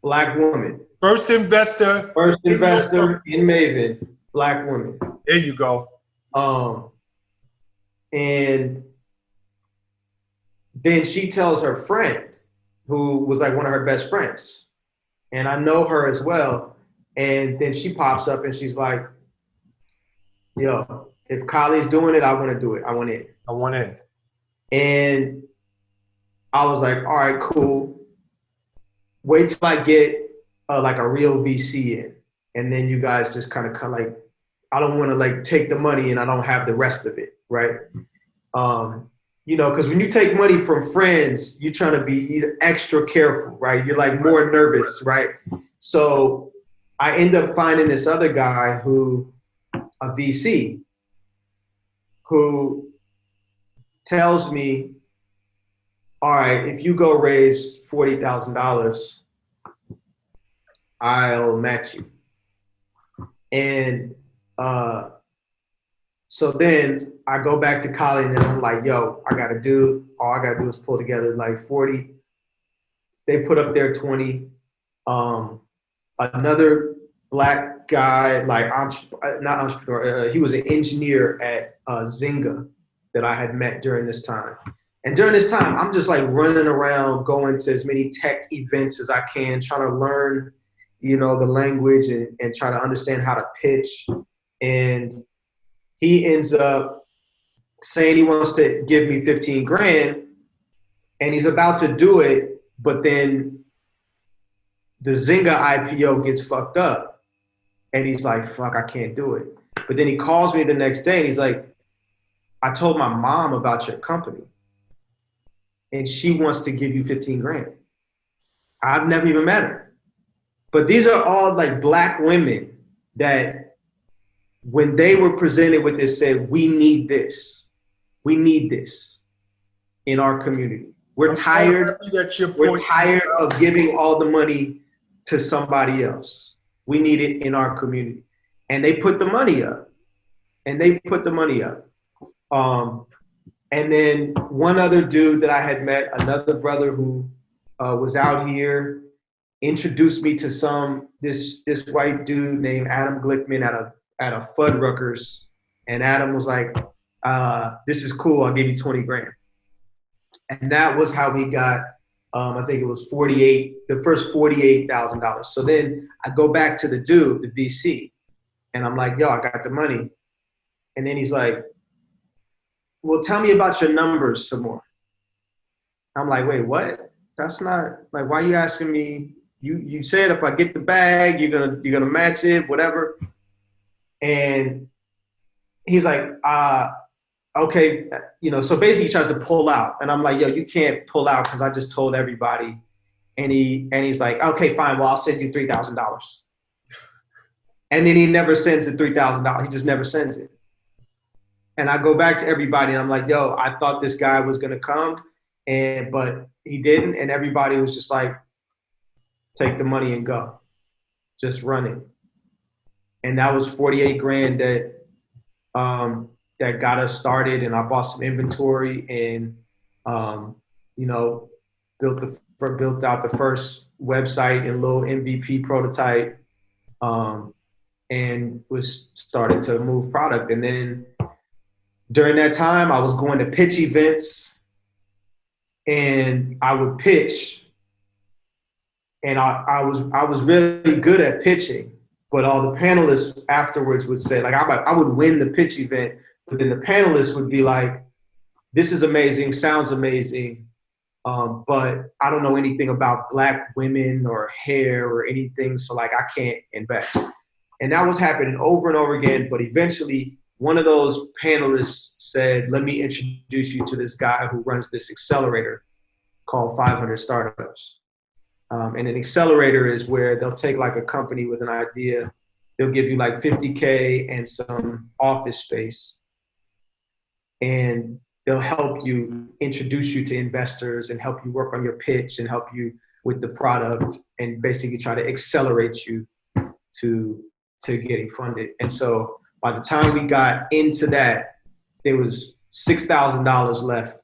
Black woman. First investor in Maven, Black woman. There you go. And then she tells her friend, who was like one of her best friends, and I know her as well. And then she pops up and she's like, yo, if Kali's doing it, I want to do it. I want in. I want in. And I was like, all right, cool. Wait till I get like a real VC in. And then you guys just kind of like I don't want to like take the money and I don't have the rest of it, right? You know, because when you take money from friends, you're trying to be extra careful, right? You're like more nervous, right? So I end up finding this other guy who, a VC, who tells me, all right, if you go raise $40,000, I'll match you. And so then I go back to college and I'm like, yo, all I gotta do is pull together like 40. They put up their 20. Another black guy, like not entrepreneur, he was an engineer at Zynga that I had met during this time. And during this time, I'm just like running around, going to as many tech events as I can, trying to learn, you know, the language and try to understand how to pitch. And he ends up saying he wants to give me 15 grand and he's about to do it, but then the Zynga IPO gets fucked up and he's like, fuck, I can't do it. But then he calls me the next day and he's like, I told my mom about your company and she wants to give you 15 grand. I've never even met her. But these are all like black women that when they were presented with this said, we need this. We need this in our community. We're tired of giving all the money to somebody else. We need it in our community. And they put the money up. And then one other dude that I had met, another brother who was out here, introduced me to this white dude named Adam Glickman at a Fuddruckers. And Adam was like, this is cool, I'll give you 20 grand. And that was how we got, I think it was the first $48,000. So then I go back to the dude, the VC, and I'm like, yo, I got the money. And then he's like, well, tell me about your numbers some more. I'm like, wait, what? That's not, like, why are you asking me? You said if I get the bag, you're gonna match it, whatever. And he's like, okay, you know, so basically he tries to pull out. And I'm like, yo, you can't pull out because I just told everybody. And he's like, okay, fine, well, I'll send you $3,000. And then he never sends the $3,000. He just never sends it. And I go back to everybody and I'm like, yo, I thought this guy was gonna come, but he didn't. And everybody was just like, take the money and go. Just run it. And that was 48 grand that got us started. And I bought some inventory and, you know, built out the first website and little MVP prototype, and was started to move product. And then during that time, I was going to pitch events and I would pitch. And I was really good at pitching, but all the panelists afterwards would say, like, I would win the pitch event, but then the panelists would be like, this is amazing, sounds amazing, but I don't know anything about black women or hair or anything, so like I can't invest. And that was happening over and over again, but eventually one of those panelists said, let me introduce you to this guy who runs this accelerator called 500 Startups. And an accelerator is where they'll take like a company with an idea, they'll give you like 50K and some office space, and they'll help you, introduce you to investors and help you work on your pitch and help you with the product and basically try to accelerate you to getting funded. And so by the time we got into that, there was $6,000 left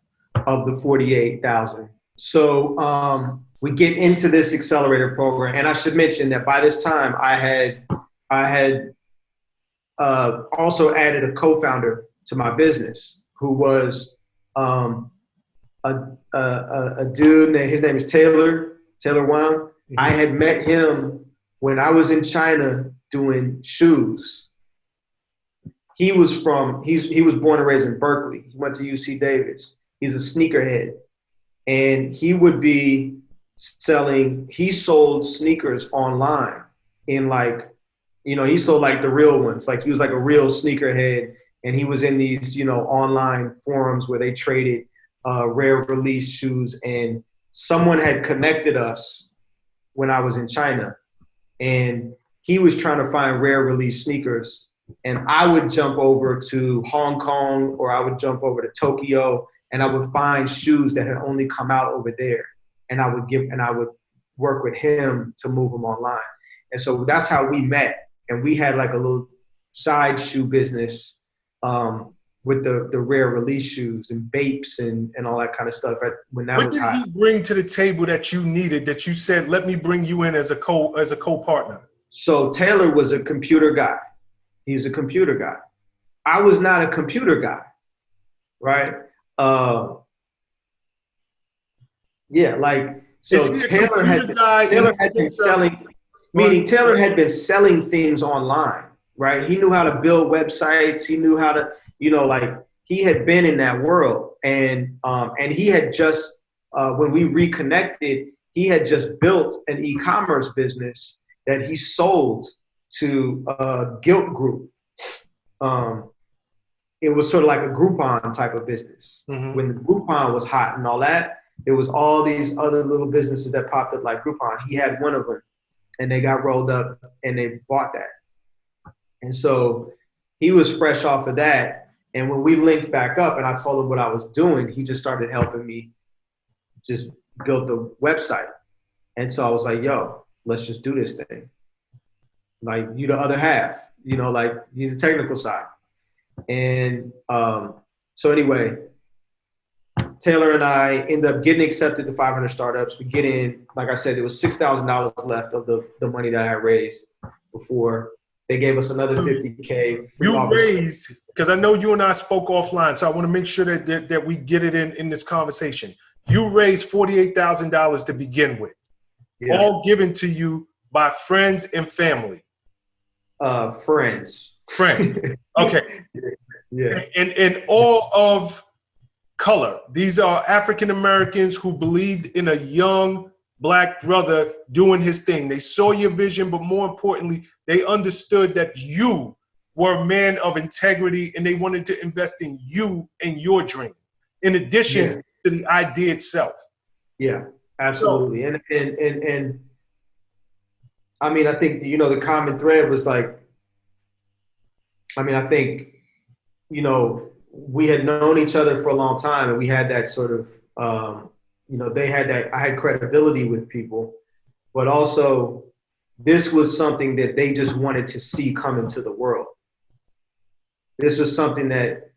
of the 48,000. So we get into this accelerator program, and I should mention that by this time I had also added a co-founder to my business who was a dude. His name is Taylor Wang. Mm-hmm. I had met him when I was in China doing shoes. He was born and raised in Berkeley. He went to UC Davis. He's a sneakerhead, and he would be he sold sneakers online in like, you know, he sold like the real ones. Like he was like a real sneakerhead, and he was in these, you know, online forums where they traded rare release shoes. And someone had connected us when I was in China, and he was trying to find rare release sneakers. And I would jump over to Hong Kong, or I would jump over to Tokyo, and I would find shoes that had only come out over there. And I would work with him to move them online. And so that's how we met. And we had like a little side shoe business with the rare release shoes and vapes and all that kind of stuff when that was hot. What did he bring to the table that you needed, that you said, let me bring you in as a co-partner? So Taylor was a computer guy. He's a computer guy. I was not a computer guy, right? Yeah, like, so Taylor had been selling, meaning Taylor had been selling things online, right? He knew how to build websites. He knew how to, you know, like he had been in that world. And he had just, when we reconnected, he had just built an e-commerce business that he sold to Gilt Group. It was sort of like a Groupon type of business. Mm-hmm. When the Groupon was hot and all that, there was all these other little businesses that popped up like Groupon. He had one of them, and they got rolled up and they bought that. And so he was fresh off of that. And when we linked back up and I told him what I was doing, he just started helping me just build the website. And so I was like, yo, let's just do this thing. Like, you the other half, you know, like you the technical side. And so anyway, Taylor and I end up getting accepted to 500 startups. We get in, like I said, there was $6,000 left of the money that I raised before. They gave us another $50K. You raised, because I know you and I spoke offline, so I want to make sure that we get it in this conversation. You raised $48,000 to begin with, all given to you by friends and family. Friends. Okay. Yeah. And all of color. These are African Americans who believed in a young Black brother doing his thing. They saw your vision, but more importantly, they understood that you were a man of integrity and they wanted to invest in you and your dream, in addition to the idea itself. Yeah, absolutely. So, and I mean, I think, you know, the common thread was like, I mean, I think, you know, we had known each other for a long time, and we had that sort of, you know, I had credibility with people, but also this was something that they just wanted to see come into the world. This was something that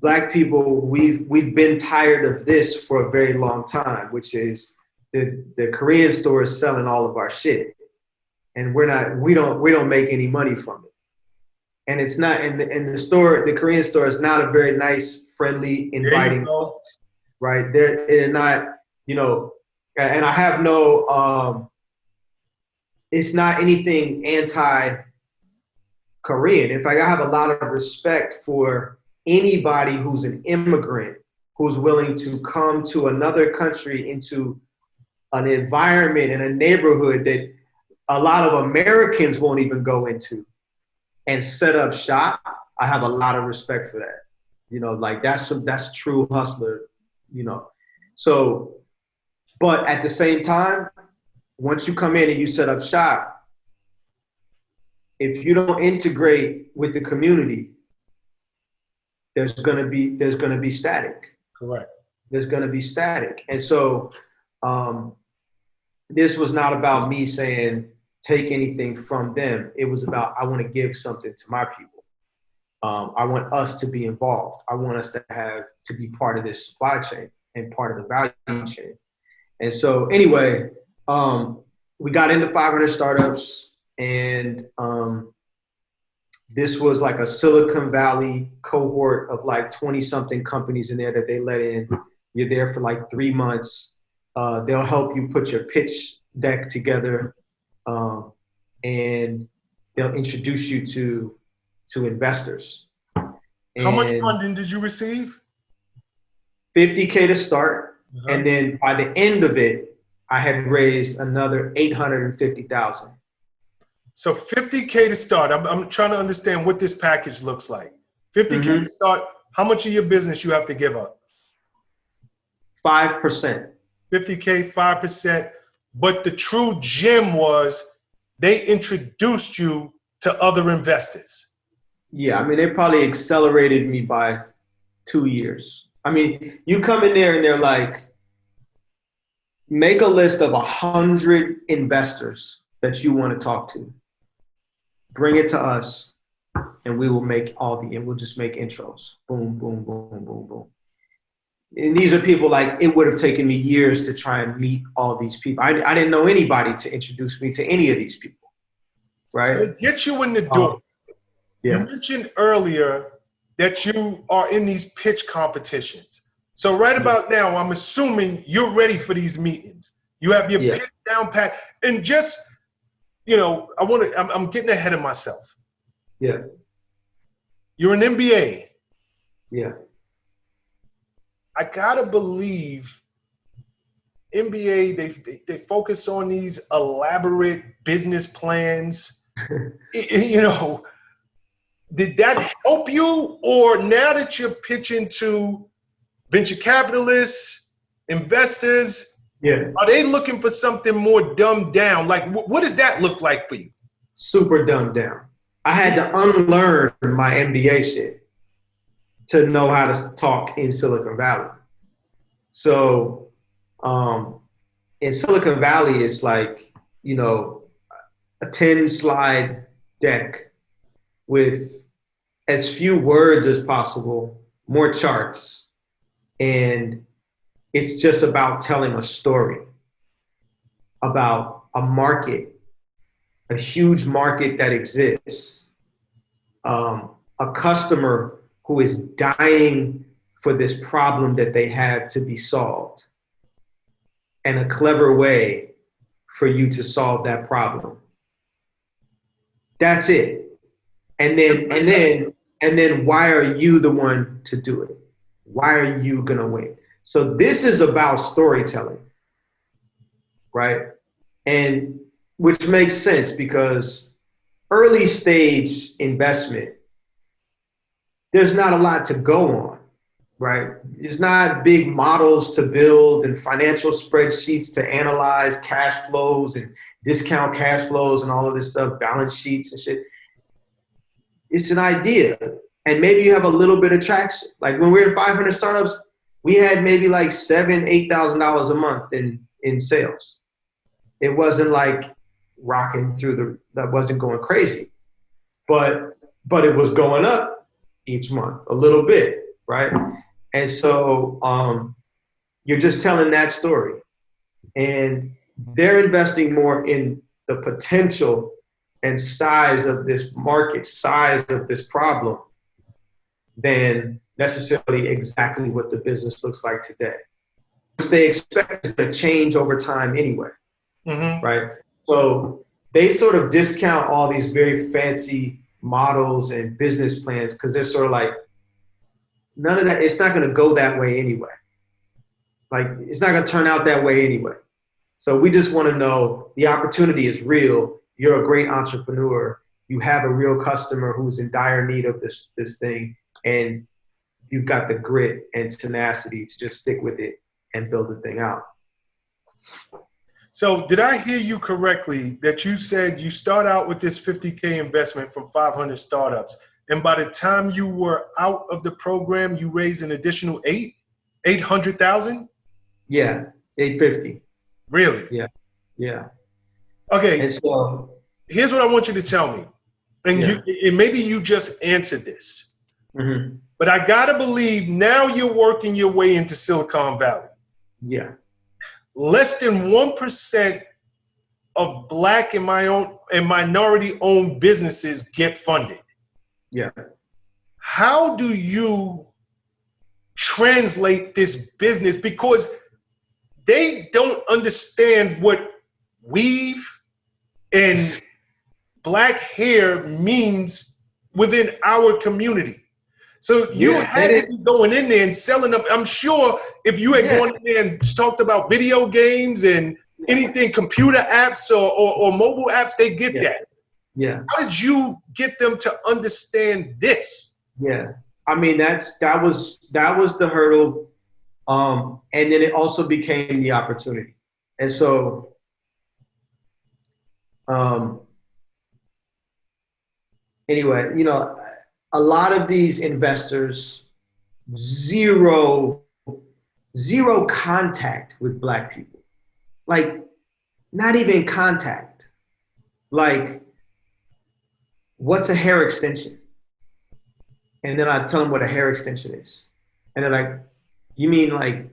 Black people, we've been tired of this for a very long time, which is the Korean store is selling all of our shit, and we don't make any money from it. And it's not, and the store, the Korean store is not a very nice, friendly, inviting place, right? They're not, you know, and I have no, it's not anything anti-Korean. In fact, I have a lot of respect for anybody who's an immigrant, who's willing to come to another country, into an environment and a neighborhood that a lot of Americans won't even go into, and set up shop. I have a lot of respect for that. You know, like that's true hustler, you know. So, but at the same time, once you come in and you set up shop, if you don't integrate with the community, there's gonna be static. Correct. There's gonna be static. And so this was not about me saying, take anything from them. It was about, I want to give something to my people. I want us to be involved. I want us to be part of this supply chain and part of the value chain. And so anyway, we got into 500 startups, and this was like a Silicone Valley cohort of like 20 something companies in there that they let in. You're there for like 3 months. They'll help you put your pitch deck together. And they'll introduce you to investors. How much funding did you receive? $50K to start. Uh-huh. And then by the end of it, I had raised another $850,000. So 50K to start. I'm trying to understand what this package looks like. 50K to start. How much of your business you have to give up? 5%. 50K, 5%. But the true gem was they introduced you to other investors. Yeah, I mean, they probably accelerated me by 2 years. I mean, you come in there and they're like, make a list of 100 investors that you want to talk to. Bring it to us, and we will make and we'll just make intros. Boom, boom, boom, boom, boom. And these are people like, it would have taken me years to try and meet all these people. I didn't know anybody to introduce me to any of these people, right? So to get you in the door, yeah. You mentioned earlier that you are in these pitch competitions. So right about now, I'm assuming you're ready for these meetings. You have your pitch down pat. And just, I'm getting ahead of myself. Yeah. You're an MBA. Yeah. I gotta believe MBA, they focus on these elaborate business plans. Did that help you? Or now that you're pitching to venture capitalists, investors, are they looking for something more dumbed down? Like, what does that look like for you? Super dumbed down. I had to unlearn my MBA shit to know how to talk in Silicon Valley. So in Silicon Valley, it's like, a 10-slide deck with as few words as possible, more charts. And it's just about telling a story about a market, a huge market that exists, a customer who is dying for this problem that they have to be solved, and a clever way for you to solve that problem. That's it. And then why are you the one to do it? Why are you gonna win? So this is about storytelling, right? And which makes sense because early stage investment, there's not a lot to go on, right? There's not big models to build and financial spreadsheets to analyze cash flows and discount cash flows and all of this stuff, balance sheets and shit. It's an idea. And maybe you have a little bit of traction. Like when we were in 500 startups, we had maybe like $7,000, $8,000 a month in sales. It wasn't like rocking through that wasn't going crazy, but it was going up each month a little bit, right? And so you're just telling that story, and they're investing more in the potential and size of this market, size of this problem, than necessarily exactly what the business looks like today, which they expect to change over time anyway, right? So they sort of discount all these very fancy models and business plans because they're sort of like, none of that, it's not going to go that way anyway. Like, it's not going to turn out that way anyway. So we just want to know the opportunity is real. You're a great entrepreneur. You have a real customer who's in dire need of this thing, and you've got the grit and tenacity to just stick with it and build the thing out. So did I hear you correctly that you said you start out with this 50K investment from 500 startups, and by the time you were out of the program, you raised an additional 800,000? Yeah, 850. Really? Yeah. Okay. And so here's what I want you to tell me, and maybe you just answered this, but I gotta believe now you're working your way into Silicon Valley. Yeah. Less than 1% of Black and minority-owned businesses get funded. Yeah. How do you translate this business? Because they don't understand what weave and Black hair means within our community. So you had to be going in there and selling them. I'm sure if you had gone in there and talked about video games and anything, computer apps or mobile apps, they get that. Yeah. How did you get them to understand this? Yeah. I mean, that was the hurdle. And then it also became the opportunity. And so, anyway, you know, a lot of these investors, zero contact with Black people. Like, not even contact. Like, what's a hair extension? And then I tell them what a hair extension is. And they're like, you mean like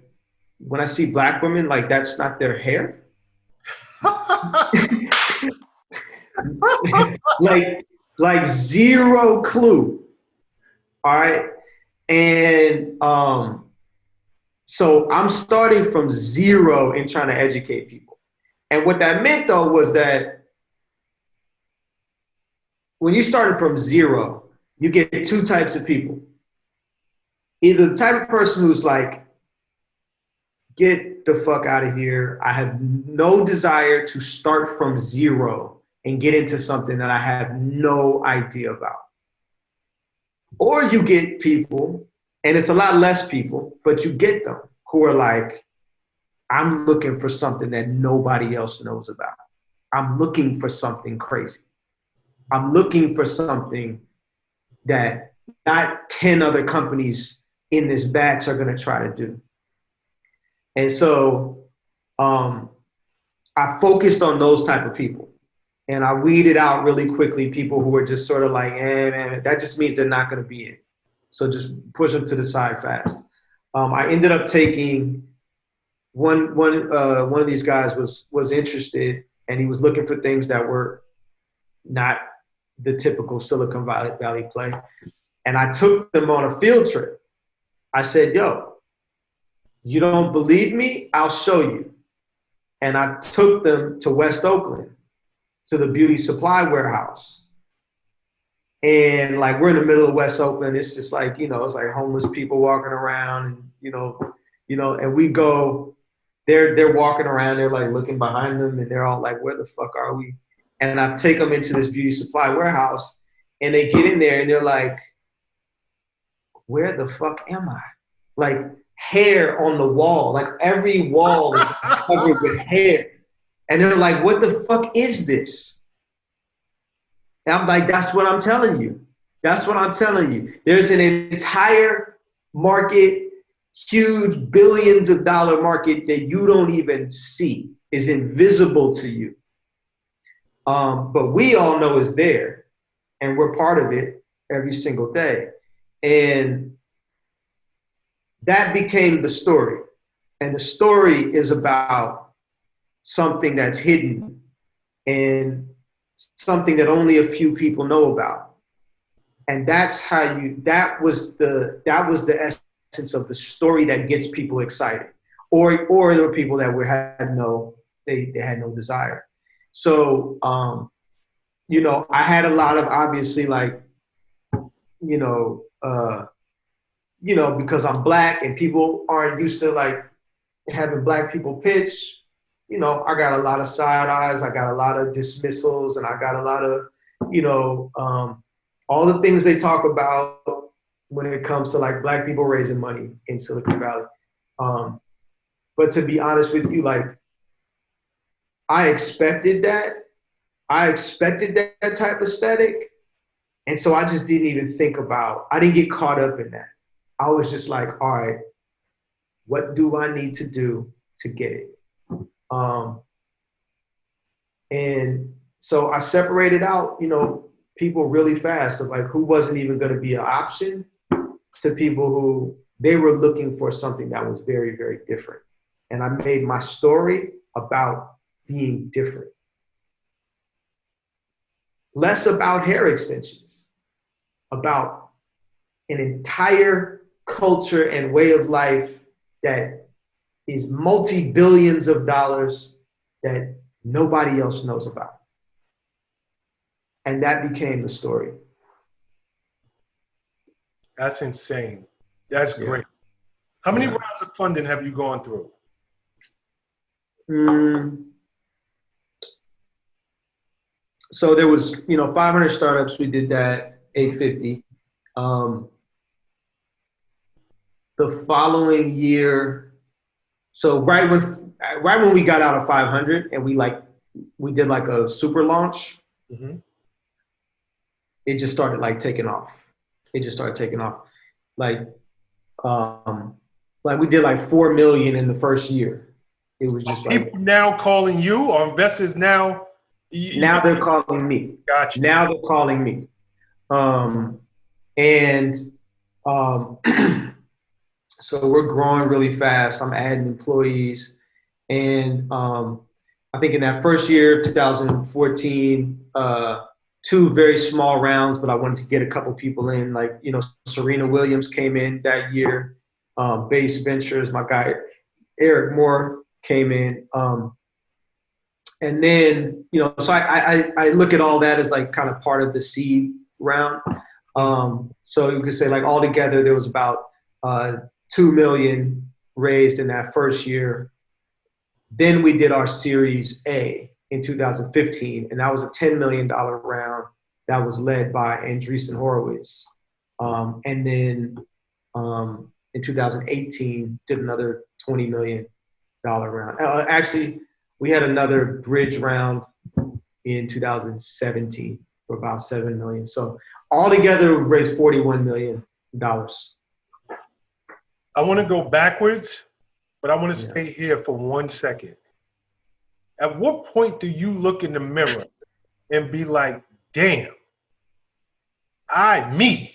when I see Black women, like that's not their hair? like zero clue. All right. And so I'm starting from zero in trying to educate people. And what that meant though was that when you started from zero, you get two types of people. Either the type of person who's like, get the fuck out of here. I have no desire to start from zero and get into something that I have no idea about. Or you get people, and it's a lot less people, but you get them who are like, I'm looking for something that nobody else knows about. I'm looking for something crazy. I'm looking for something that not 10 other companies in this batch are going to try to do. And so I focused on those type of people. And I weeded out really quickly people who were just sort of like, man, that just means they're not going to be in. So just push them to the side fast. I ended up taking one of these guys was interested, and he was looking for things that were not the typical Silicon Valley play. And I took them on a field trip. I said, yo, you don't believe me? I'll show you. And I took them to West Oakland, to the beauty supply warehouse. And like, we're in the middle of West Oakland. It's just like, you know, it's like homeless people walking around, and, you know, and we go, they're walking around, they're like looking behind them, and they're all like, where the fuck are we? And I take them into this beauty supply warehouse, and they get in there and they're like, where the fuck am I? Like, hair on the wall, like every wall is covered with hair. And they're like, what the fuck is this? And I'm like, that's what I'm telling you. That's what I'm telling you. There's an entire market, huge billions of dollar market that you don't even see, is invisible to you. But we all know is there, and we're part of it every single day. And that became the story. And the story is about something that's hidden and something that only a few people know about. And that's how that was the essence of the story that gets people excited. Or there were people that had no desire. So, you know, I had a lot of, obviously, like, because I'm Black and people aren't used to like having Black people pitch, you know, I got a lot of side eyes, I got a lot of dismissals, and I got a lot of, all the things they talk about when it comes to like Black people raising money in Silicon Valley. But to be honest with you, like, I expected that type of static. And so I just didn't even I didn't get caught up in that. I was just like, all right, what do I need to do to get it? And so I separated out, you know, people really fast, of like who wasn't even going to be an option, to people who they were looking for something that was very, very different. And I made my story about being different. Less about hair extensions, about an entire culture and way of life that is multi-billions of dollars that nobody else knows about. And that became the story. That's insane. That's great. How many rounds of funding have you gone through? so there was, 500 startups. We did that, 850. The following year, so right when we got out of 500 and we did like a super launch, it just started like taking off. It just started taking off. Like we did like 4 million in the first year. It was just like people now calling you, or investors now. Now they're calling me. Gotcha. Now they're calling me. So we're growing really fast. I'm adding employees. And I think in that first year, 2014, 2 very small rounds, but I wanted to get a couple people in. Like, Serena Williams came in that year. Base Ventures, my guy, Eric Moore came in. And then, so I look at all that as like kind of part of the seed round. So you could say like all together, there was about 2 million raised in that first year. Then we did our Series A in 2015, and that was a $10 million round that was led by Andreessen Horowitz. And then in 2018, did another $20 million round. Actually, we had another bridge round in 2017 for about 7 million. So altogether, we raised $41 million. I want to go backwards, but I want to stay here for 1 second. At what point do you look in the mirror and be like, damn, Diishan,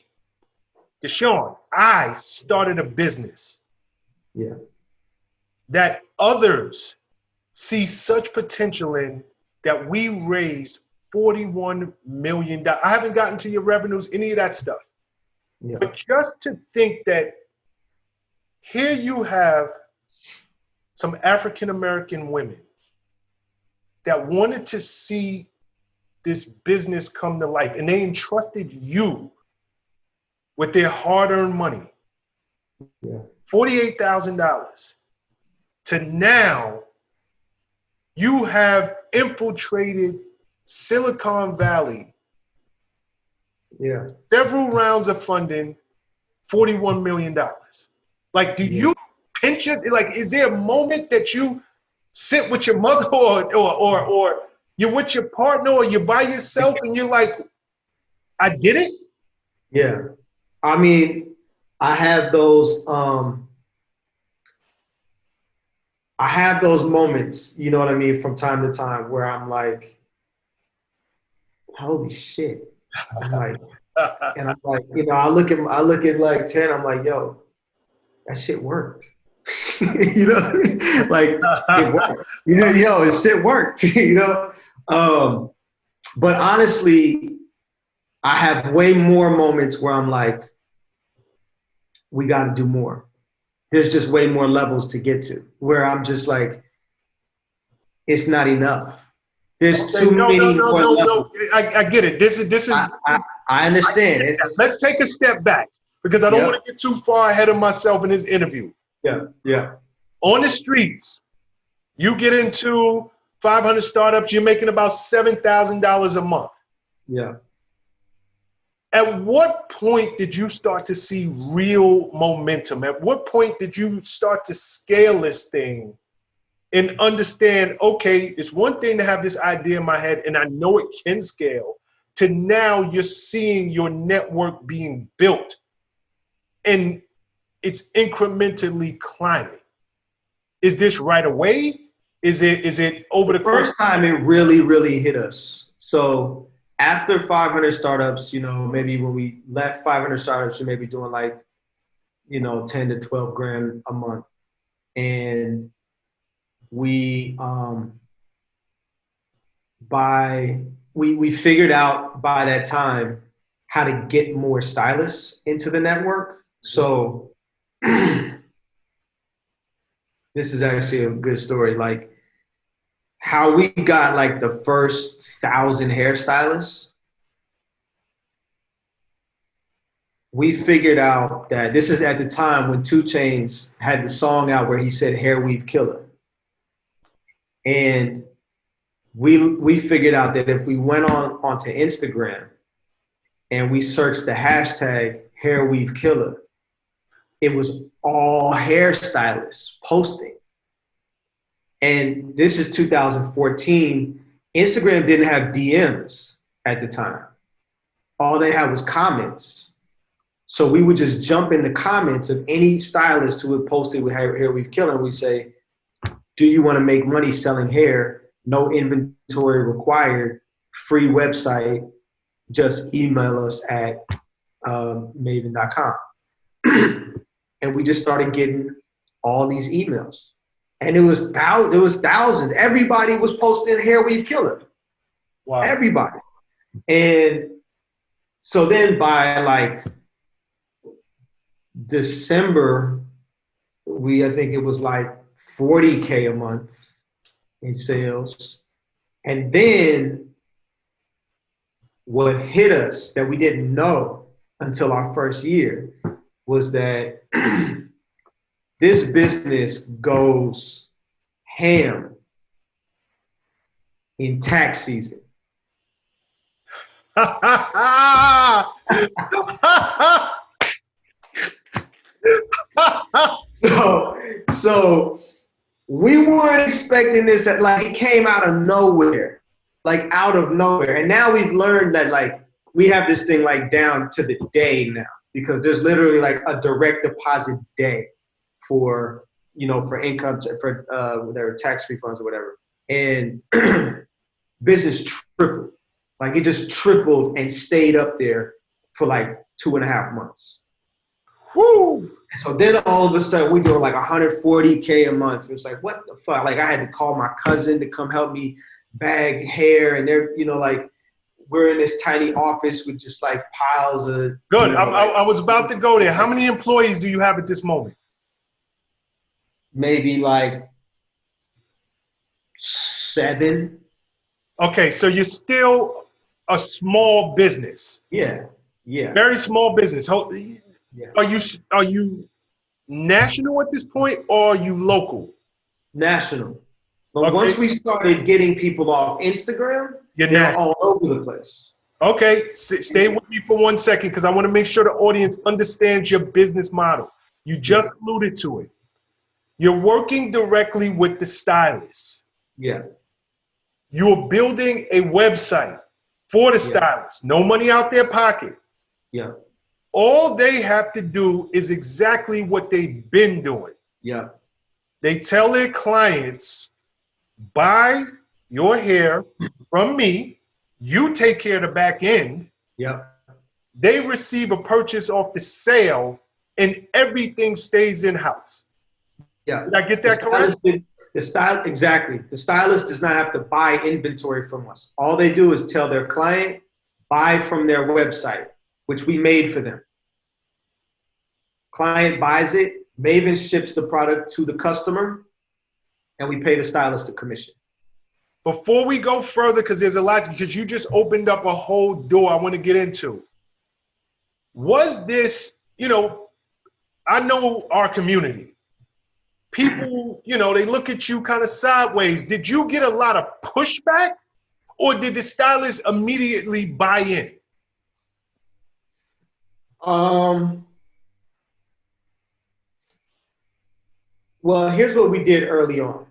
I started a business that others see such potential in, that we raised $41 million. I haven't gotten to your revenues, any of that stuff. Yeah. But just to think that here you have some African-American women that wanted to see this business come to life, and they entrusted you with their hard-earned money, $48,000, to now you have infiltrated Silicone Valley, several rounds of funding, $41 million. Like, do you pinch it? Like, is there a moment that you sit with your mother or you're with your partner or you're by yourself and you're like, I did it? Yeah. I mean, I have those moments, you know what I mean, from time to time where I'm like, holy shit. I'm like, and I'm like, I look at like 10, I'm like, yo, that shit worked. You know what I mean? Like, it worked. Shit worked, But honestly, I have way more moments where I'm like, we got to do more. There's just way more levels to get to, where I'm just like, it's not enough. There's too many more levels. I get it. This is. I understand. Let's take a step back, because I don't want to get too far ahead of myself in this interview. Yeah. On the streets, you get into 500 startups, you're making about $7,000 a month. Yeah. At what point did you start to see real momentum? At what point did you start to scale this thing and understand, okay, it's one thing to have this idea in my head and I know it can scale, to now you're seeing your network being built and it's incrementally climbing? Is this right away? Is it over the first time it really, really hit us? So after 500 startups, maybe when we left 500 startups, we may be doing like, 10 to 12 grand a month. And we figured out by that time how to get more stylists into the network. So this is actually a good story. Like, how we got like the first 1,000 hairstylists, we figured out that this is at the time when 2 Chainz had the song out where he said hair weave killer. And we figured out that if we went onto Instagram and we searched the hashtag hair weave killer, it was all hairstylists posting. And this is 2014. Instagram didn't have DMs at the time. All they had was comments. So we would just jump in the comments of any stylist who had posted with hair weave killer, and we say, do you want to make money selling hair? No inventory required, free website, just email us at Maven.com. And we just started getting all these emails. And there was thousands. Everybody was posting hair weave killer. Wow. Everybody. And so then by like December, I think it was like 40K a month in sales. And then what hit us that we didn't know until our first year was that this business goes ham in tax season. So we weren't expecting this, like it came out of nowhere, like out of nowhere. And now we've learned that like we have this thing like down to the day now, because there's literally like a direct deposit day for, you know, for income, for whatever, tax refunds or whatever. And business tripled. Like it just tripled and stayed up there for like 2.5 months. Whoo! So then all of a sudden we're doing like 140K a month. It was like, what the fuck? Like I had to call my cousin to come help me bag hair, and they're, you know, like we're in this tiny office with just like piles of. Good. You know, I was about to go there. How many employees do you have at this moment? Maybe like 7. Okay, so you're still a small business. Yeah, yeah. Very small business. Yeah. Are you national at this point, or are you local? National. But Okay. once we started getting people off Instagram, they're all over the place. Okay, stay with me for 1 second, because I want to make sure the audience understands your business model. You just alluded to it. You're working directly with the stylist. Yeah. You're building a website for the stylist. No money out their pocket. Yeah. All they have to do is exactly what they've been doing. Yeah. They tell their clients, buy your hair from me. You take care of the back end. Yeah. They receive a purchase off the sale, and everything stays in-house. Yeah. Did I get that correct? Exactly. The stylist does not have to buy inventory from us. All they do is tell their client, buy from their website, which we made for them. Client buys it, Maven ships the product to the customer, and we pay the stylist a commission. Before we go further, because there's a lot, because you just opened up a whole door I want to get into. Was this, you know, I know our community. People, you know, they look at you kind of sideways. Did you get a lot of pushback, or did the stylist immediately buy in? Well, here's what we did early on.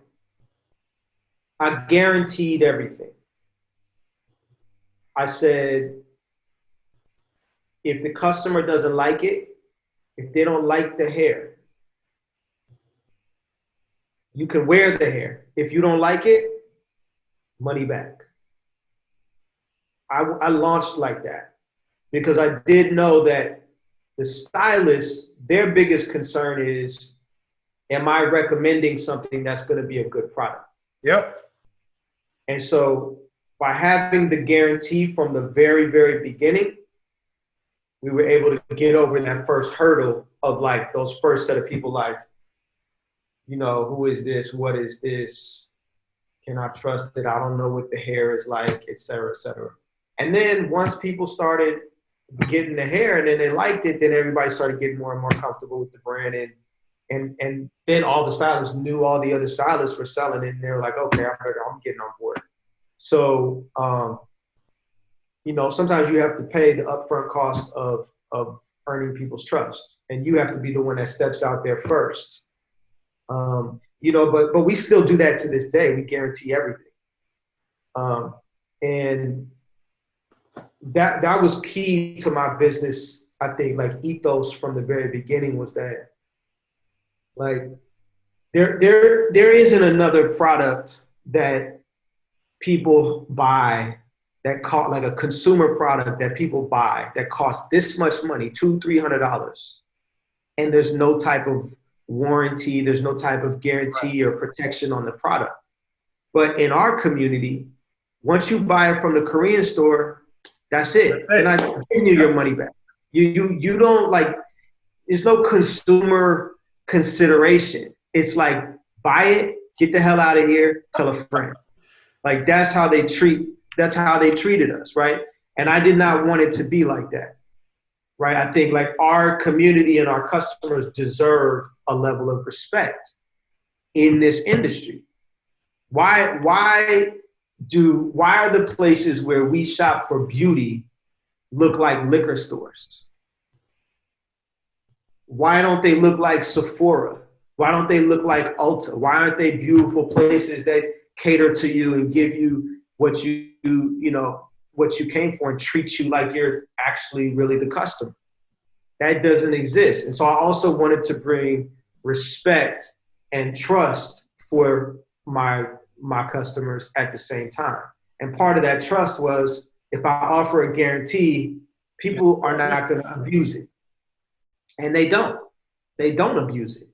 I guaranteed everything. I said, if the customer doesn't like it, if they don't like the hair, you can wear the hair. If you don't like it, money back. I launched like that because I did know that the stylists, their biggest concern is, am I recommending something that's going to be a good product? Yep. And so by having the guarantee from the very, very beginning, we were able to get over that first hurdle of like those first set of people like, you know, who is this? What is this? Can I trust it? I don't know what the hair is like, et cetera, et cetera. And then once people started getting the hair and then they liked it, then everybody started getting more and more comfortable with the brand. And then all the stylists knew all the other stylists were selling it, and they were like, okay, I'm getting on board. So, you know, sometimes you have to pay the upfront cost of earning people's trust, and you have to be the one that steps out there first. You know, but we still do that to this day. We guarantee everything. And that was key to my business. I think like ethos from the very beginning was that like there isn't another product that people buy that cost like a consumer product that people buy that costs this much money, $200-300, and there's no type of warranty, there's no type of guarantee or protection on the product. But in our community, once you buy it from the Korean store, that's it. They're not giving you your money back. You don't like, there's no consumer consideration. It's like, buy it, get the hell out of here, tell a friend. Like that's how they treated us, right? And I did not want it to be like that, right? I think like our community and our customers deserve a level of respect in this industry. Why are the places where we shop for beauty look like liquor stores? Why don't they look like Sephora? Why don't they look like Ulta? Why aren't they beautiful places that cater to you and give you what you came for and treat you like you're actually really the customer? That doesn't exist. And so I also wanted to bring respect and trust for my customers at the same time. And part of that trust was if I offer a guarantee, people are not going to abuse it. And they don't abuse it.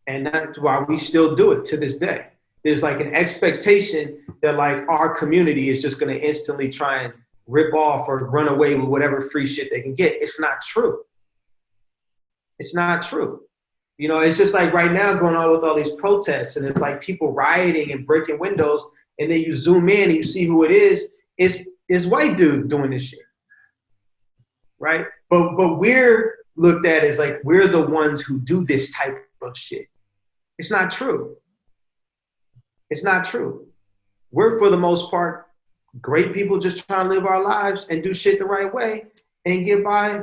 And that's why we still do it to this day. There's like an expectation that like our community is just going to instantly try and rip off or run away with whatever free shit they can get. It's not true. It's not true. You know, it's just like right now going on with all these protests, and it's like people rioting and breaking windows, and then you zoom in and you see who it is. It's white dudes doing this shit, right? But we're looked at as like we're the ones who do this type of shit. It's not true. It's not true. We're, for the most part, great people just trying to live our lives and do shit the right way and get by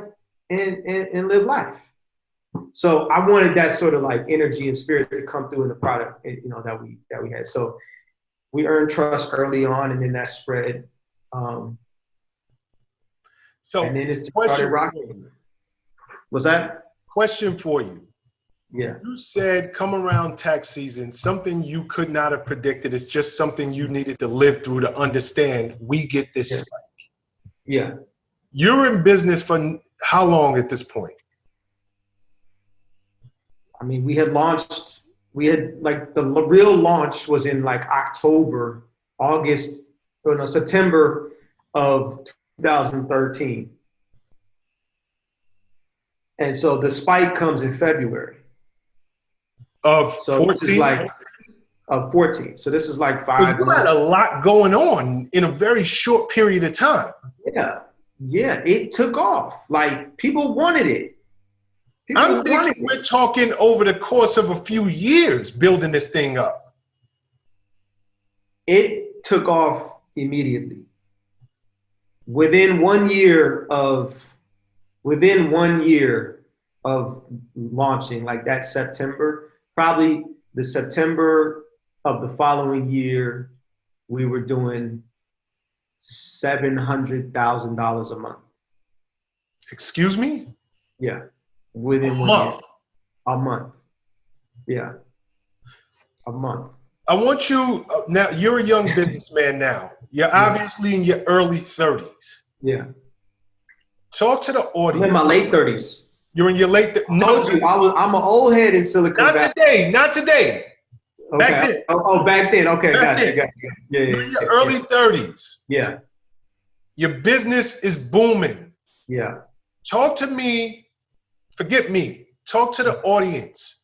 and live life. So I wanted that sort of like energy and spirit to come through in the product, you know, that we had. So we earned trust early on, and then that spread. So and then it started rocking. Was that? Question for you. Yeah. You said come around tax season, something you could not have predicted. It's just something you needed to live through to understand we get this spike. Yeah. You're in business for how long at this point? I mean, like the real launch was in like September of 2013. And so the spike comes in February. Of 14? This is like of 14. So this is like 5 months. You had a lot going on in a very short period of time. Yeah, it took off. Like people wanted it. I'm thinking we're talking over the course of a few years building this thing up. It took off immediately. Within 1 year of launching, like that September, probably the September of the following year, we were doing $700,000 a month. Excuse me? Yeah. Within 1 year. A month. Yeah. A month. I want you, now you're a young businessman now. You're obviously in your early 30s. Yeah. Talk to the audience. I'm in my late 30s. You're in your late 30s. No, I told you, I'm an old head in Silicone Valley. Not today. Okay. Back then. Oh, back then. Okay, got you. Yeah, you're in your early 30s. Yeah. Your business is booming. Yeah. Talk to me, forget me, talk to the audience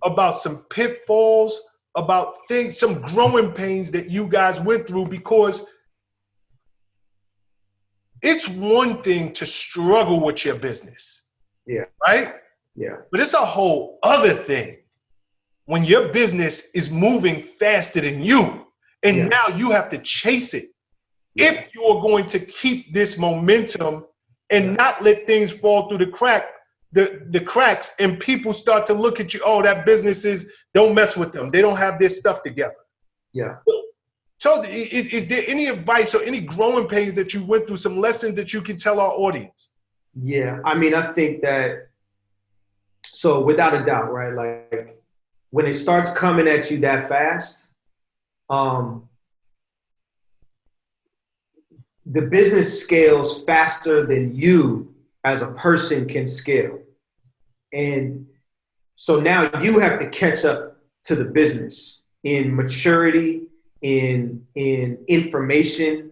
about some pitfalls, about things, some growing pains that you guys went through, because it's one thing to struggle with your business. Yeah. Right? Yeah. But it's a whole other thing when your business is moving faster than you And now you have to chase it. If you are going to keep this momentum and not let things fall through the cracks, and people start to look at you, oh, that business don't mess with them. They don't have their stuff together. Yeah. So is there any advice or any growing pains that you went through, some lessons that you can tell our audience? Yeah, I mean, I think that, so without a doubt, right? Like when it starts coming at you that fast, the business scales faster than you as a person can scale. And so now you have to catch up to the business in maturity, in information,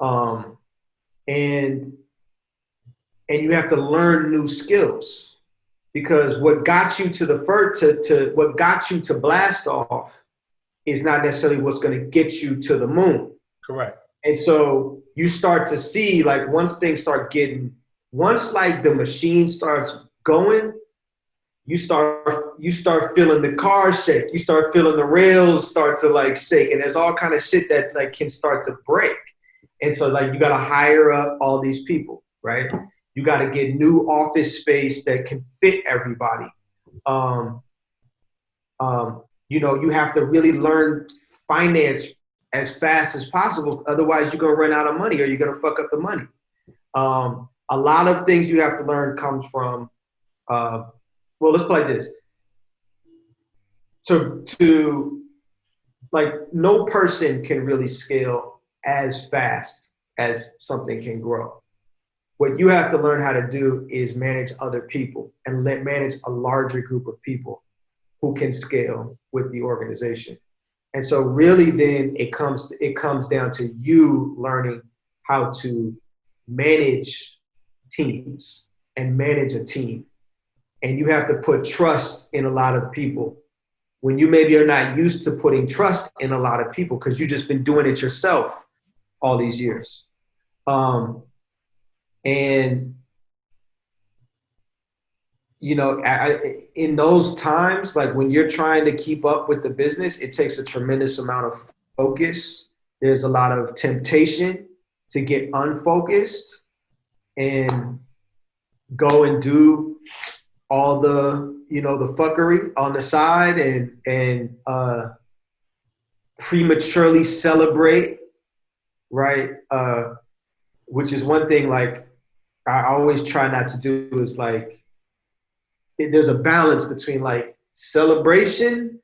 and you have to learn new skills, because what got you to what got you to blast off is not necessarily what's going to get you to the moon. Correct. And so you start to see, like, once like the machine starts going, you start feeling the car shake. You start feeling the rails start to like shake, and there's all kind of shit that like can start to break. And so like you got to hire up all these people, right? You got to get new office space that can fit everybody. You know, you have to really learn finance as fast as possible. Otherwise, you're gonna run out of money, or you're gonna fuck up the money. A lot of things you have to learn comes from. Well, let's play this. To like, no person can really scale as fast as something can grow. What you have to learn how to do is manage other people and manage a larger group of people who can scale with the organization. And so really then it comes down to you learning how to manage teams and manage a team. And you have to put trust in a lot of people when you maybe are not used to putting trust in a lot of people, because you've just been doing it yourself all these years. And you know, in those times, like when you're trying to keep up with the business, it takes a tremendous amount of focus. There's a lot of temptation to get unfocused and go and do all the, you know, the fuckery on the side and prematurely celebrate, right? Which is one thing, like, I always try not to do is like, there's a balance between like celebration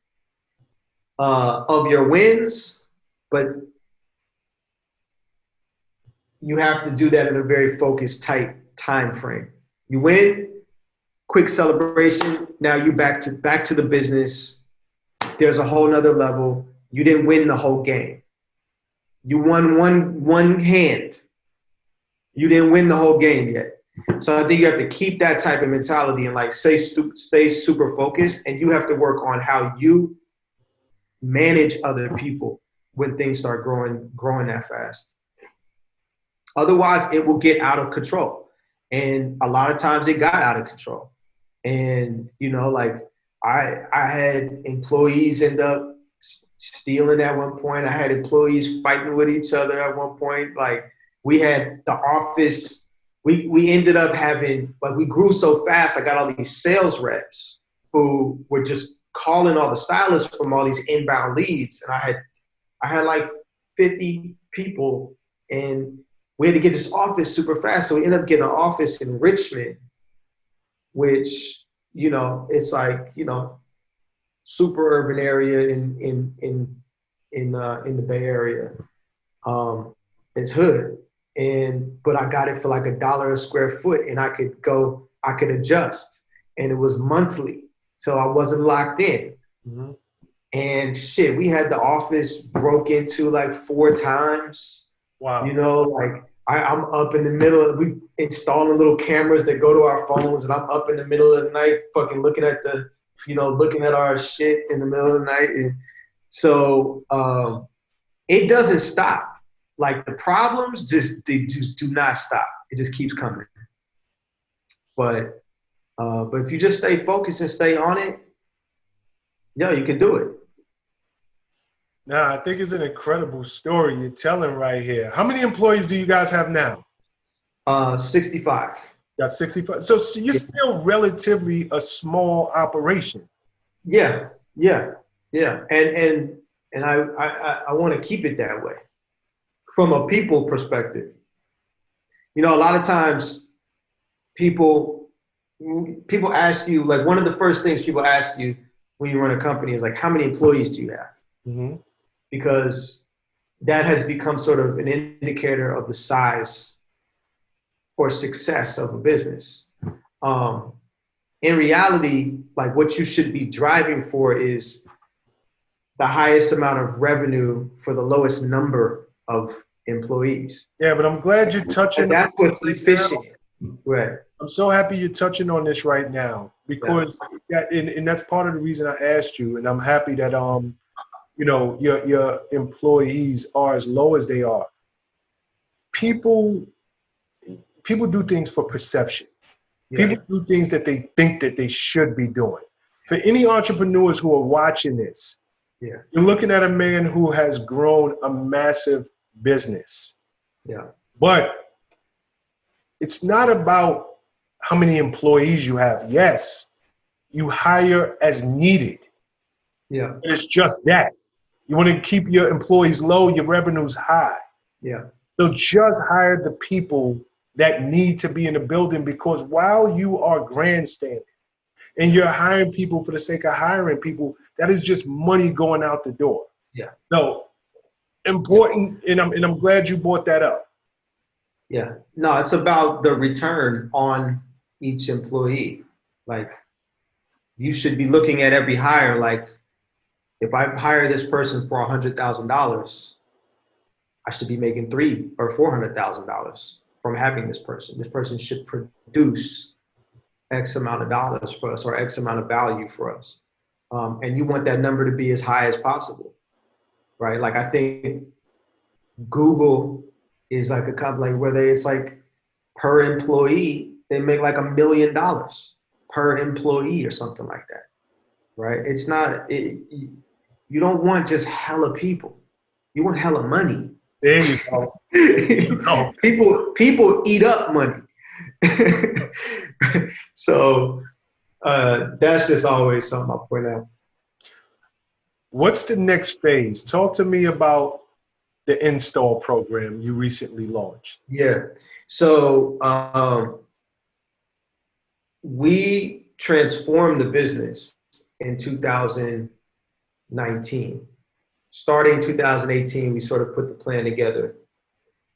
of your wins, but you have to do that in a very focused, tight time frame. You win, quick celebration. Now you back to the business. There's a whole nother level. You didn't win the whole game. You won one hand. You didn't win the whole game yet. So I think you have to keep that type of mentality and like stay super focused, and you have to work on how you manage other people when things start growing that fast. Otherwise, it will get out of control. And a lot of times it got out of control. And, you know, like I had employees end up stealing at one point. I had employees fighting with each other at one point. Like, we had the office. We ended up having, like, we grew so fast, I got all these sales reps who were just calling all the stylists from all these inbound leads. And I had like 50 people, and we had to get this office super fast. So we ended up getting an office in Richmond, which, you know, it's like, you know, super urban area in the Bay Area. It's hood. But I got it for like $1 a square foot, and I could adjust, and it was monthly. So I wasn't locked in. Mm-hmm. And shit, we had the office broke into like 4 times. Wow. You know, like I'm up in the middle of, we installing little cameras that go to our phones, and I'm up in the middle of the night fucking looking at our shit in the middle of the night. And so it doesn't stop. Like, the problems they just do not stop. It just keeps coming. But if you just stay focused and stay on it, yo, you can do it. Nah, I think it's an incredible story you're telling right here. How many employees do you guys have now? 65. Got 65. So you're still relatively a small operation. Yeah, yeah, yeah. And I want to keep it that way. From a people perspective, you know, a lot of times people ask you, like, one of the first things people ask you when you run a company is like, how many employees do you have? Mm-hmm. Because that has become sort of an indicator of the size or success of a business. In reality, like, what you should be driving for is the highest amount of revenue for the lowest number of employees. Yeah, but I'm glad you're touching And on that's what's this right now. efficient. Right. I'm so happy you're touching on this right now because and that's part of the reason I asked you. And I'm happy that you know, your employees are as low as they are. People do things for perception. Yeah. People do things that they think that they should be doing. For any entrepreneurs who are watching this, Yeah. you're looking at a man who has grown a massive business. Yeah. But it's not about how many employees you have. Yes, you hire as needed. Yeah. But it's just that. You want to keep your employees low, your revenues high. Yeah. So just hire the people that need to be in the building, because while you are grandstanding and you're hiring people for the sake of hiring people, that is just money going out the door. Yeah. So important, and I'm glad you brought that up. Yeah. No, it's about the return on each employee. Like, you should be looking at every hire like, if I hire this person for $100,000, I should be making $300,000 or $400,000 from having this person. This person should produce X amount of dollars for us or X amount of value for us. And you want that number to be as high as possible, right? Like, I think Google is like a company where it's like per employee, they make like $1 million per employee or something like that, right? It's not, you don't want just hella people. You want hella money. There you go. You know. People eat up money. So that's just always something I point out. What's the next phase? Talk to me about the install program you recently launched. Yeah. So we transformed the business in 2019. Starting 2018, we sort of put the plan together.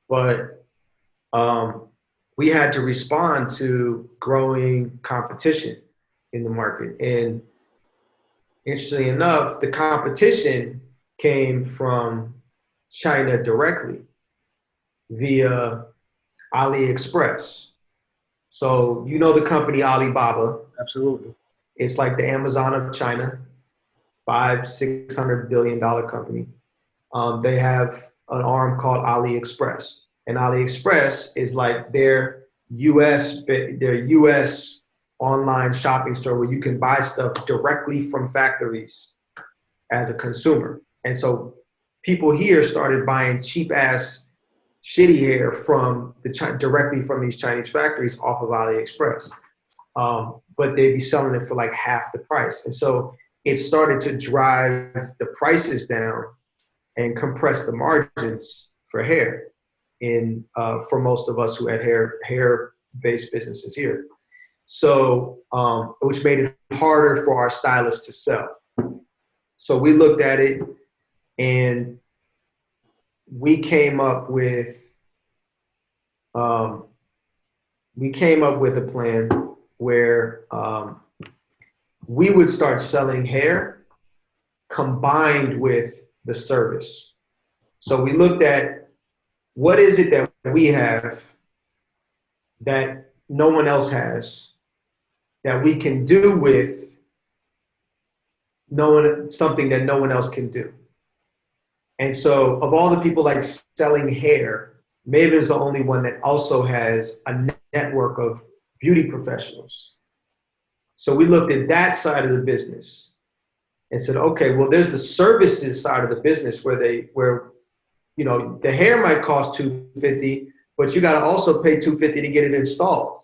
But we had to respond to growing competition in the market. And interestingly enough, the competition came from China directly via AliExpress. So you know the company Alibaba. Absolutely. It's like the Amazon of China, $500-600 billion company. They have an arm called AliExpress. And AliExpress is like their US online shopping store where you can buy stuff directly from factories as a consumer. And so people here started buying cheap ass shitty hair from directly from these Chinese factories off of AliExpress. But they'd be selling it for like half the price. And so it started to drive the prices down and compress the margins for hair for most of us who had hair-based businesses here. So, which made it harder for our stylists to sell. So we looked at it and we came up with a plan where we would start selling hair combined with the service. So we looked at what is it that we have that no one else has that we can do with something that no one else can do. And so of all the people like selling hair, Maven is the only one that also has a network of beauty professionals. So we looked at that side of the business and said, okay, well, there's the services side of the business where you know, the hair might cost $250, but you got to also pay $250 to get it installed.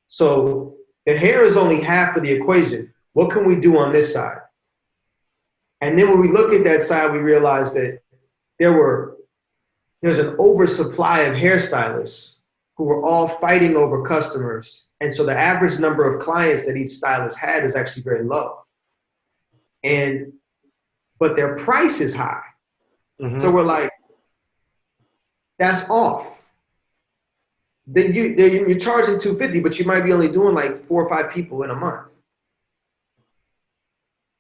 So the hair is only half of the equation. What can we do on this side? And then when we look at that side, we realize that there's an oversupply of hairstylists who were all fighting over customers. And so the average number of clients that each stylist had is actually very low. But their price is high. Mm-hmm. So we're like, that's off. Then you're charging $250, but you might be only doing like 4 or 5 people in a month.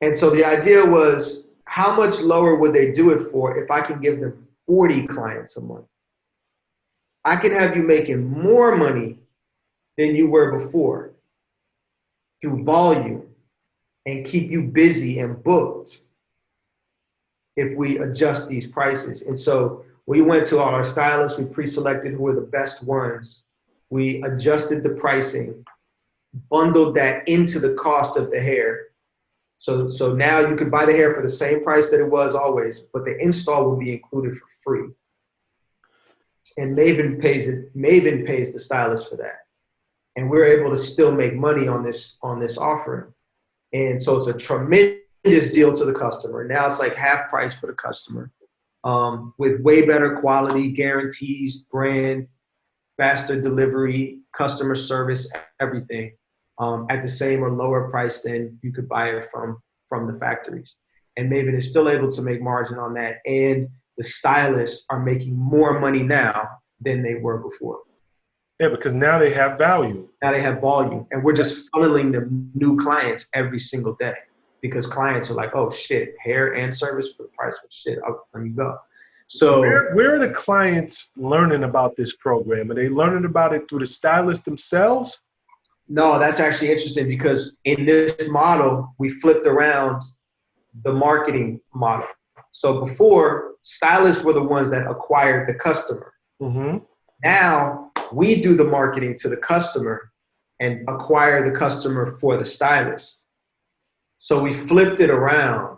And so the idea was, how much lower would they do it for if I can give them 40 clients a month? I can have you making more money than you were before through volume and keep you busy and booked if we adjust these prices. And so we went to all our stylists, we pre-selected who were the best ones. We adjusted the pricing, bundled that into the cost of the hair. So now you can buy the hair for the same price that it was always, but the install will be included for free. And Maven pays the stylist for that. And we're able to still make money on this offering. And so it's a tremendous deal to the customer. Now it's like half price for the customer, with way better quality, guarantees, brand, faster delivery, customer service, everything. At the same or lower price than you could buy it from the factories. And Maven is still able to make margin on that. And the stylists are making more money now than they were before. Yeah, because now they have value. Now they have volume. And we're just funneling them new clients every single day, because clients are like, oh shit, hair and service for the price of shit. Let me go. So where are the clients learning about this program? Are they learning about it through the stylists themselves? No, that's actually interesting, because in this model, we flipped around the marketing model. So before, stylists were the ones that acquired the customer. Mm-hmm. Now we do the marketing to the customer and acquire the customer for the stylist. So we flipped it around.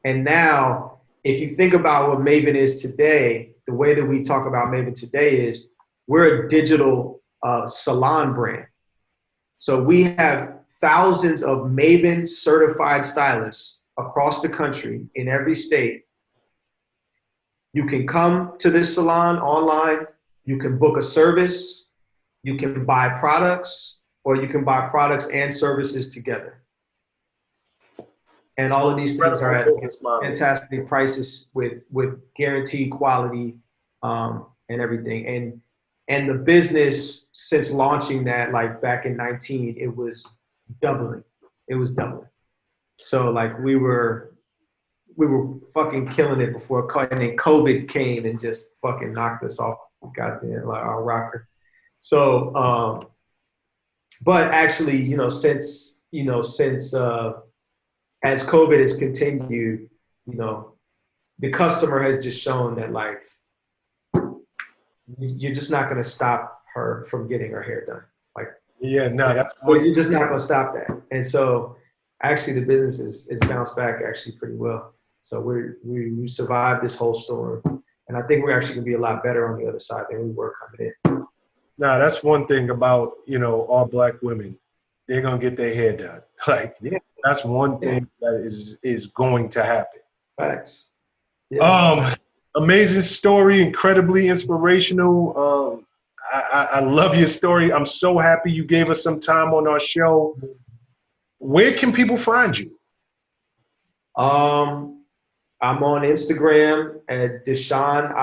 And now, if you think about what Maven is today, the way that we talk about Maven today is we're a digital salon brand. So we have thousands of Maven certified stylists across the country in every state. You can come to this salon online, you can book a service, you can buy products, or you can buy products and services together. And all of these things are at fantastic prices with guaranteed quality and everything. And the business, since launching that, like back in 19, it was doubling. It was doubling. So like we were fucking killing it before, and then COVID came and just fucking knocked us off, goddamn, like our rocker. So, but actually, since as COVID has continued, the customer has just shown that like, you're just not going to stop her from getting her hair done. Like, yeah, no, that's well, you're just not going to stop that. And so actually the business is bounced back actually pretty well. So we survived this whole storm. And I think we're actually going to be a lot better on the other side than we were coming in. Now, that's one thing about, all Black women. They're going to get their hair done. Like, yeah. That's one thing that is going to happen. Facts. Yeah. Amazing story, incredibly inspirational. I love your story. I'm so happy you gave us some time on our show. Where can people find you? I'm on Instagram at Diishan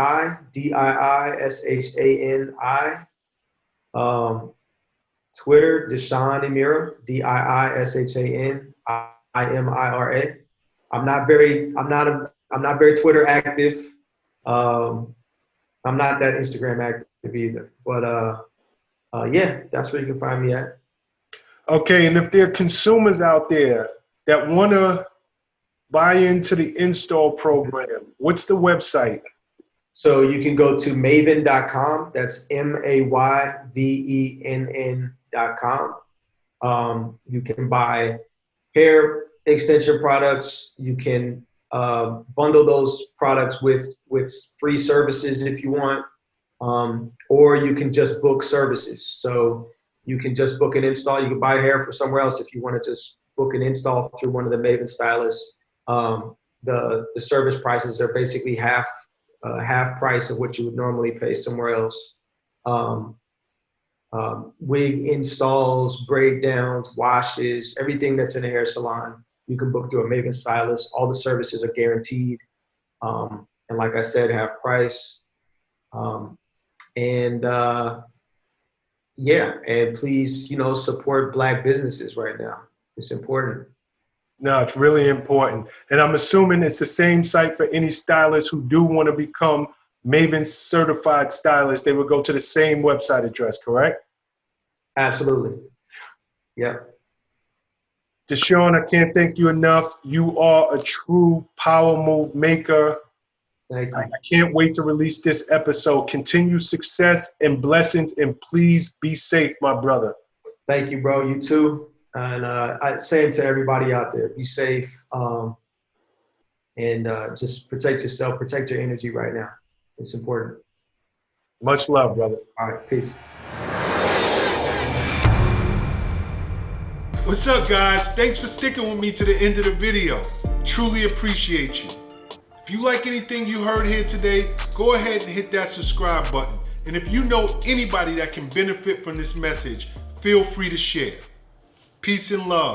Diishani. Twitter, Diishan Imira, Diishanimira. I'm not very Twitter active. I'm not that Instagram active either, but yeah, that's where you can find me at. Okay, and if there are consumers out there that want to buy into the install program, what's the website? So you can go to Maven.com. That's Mayvenn.com. You can buy hair extension products. You can bundle those products with free services if you want, or you can just book services. So you can just book an install. You can buy hair from somewhere else if you want to just book an install through one of the Maven stylists. The service prices are basically half price of what you would normally pay somewhere else. Wig installs, braid downs, washes, everything that's in a hair salon, you can book through a Maven stylist. All the services are guaranteed. And like I said, half price. Yeah, and please, support Black businesses right now. It's important. No, it's really important. And I'm assuming it's the same site for any stylists who do want to become Maven certified stylists. They would go to the same website address, correct? Absolutely. Yeah. Diishan, I can't thank you enough. You are a true power move maker. Thank you. I can't wait to release this episode. Continued success and blessings, and please be safe, my brother. Thank you, bro. You too. And same to everybody out there. Be safe, and just protect yourself, protect your energy right now. It's important. Much love, brother. All right, peace. What's up, guys? Thanks for sticking with me to the end of the video. Truly appreciate you. If you like anything you heard here today, go ahead and hit that subscribe button. And if you know anybody that can benefit from this message, feel free to share. Peace and love.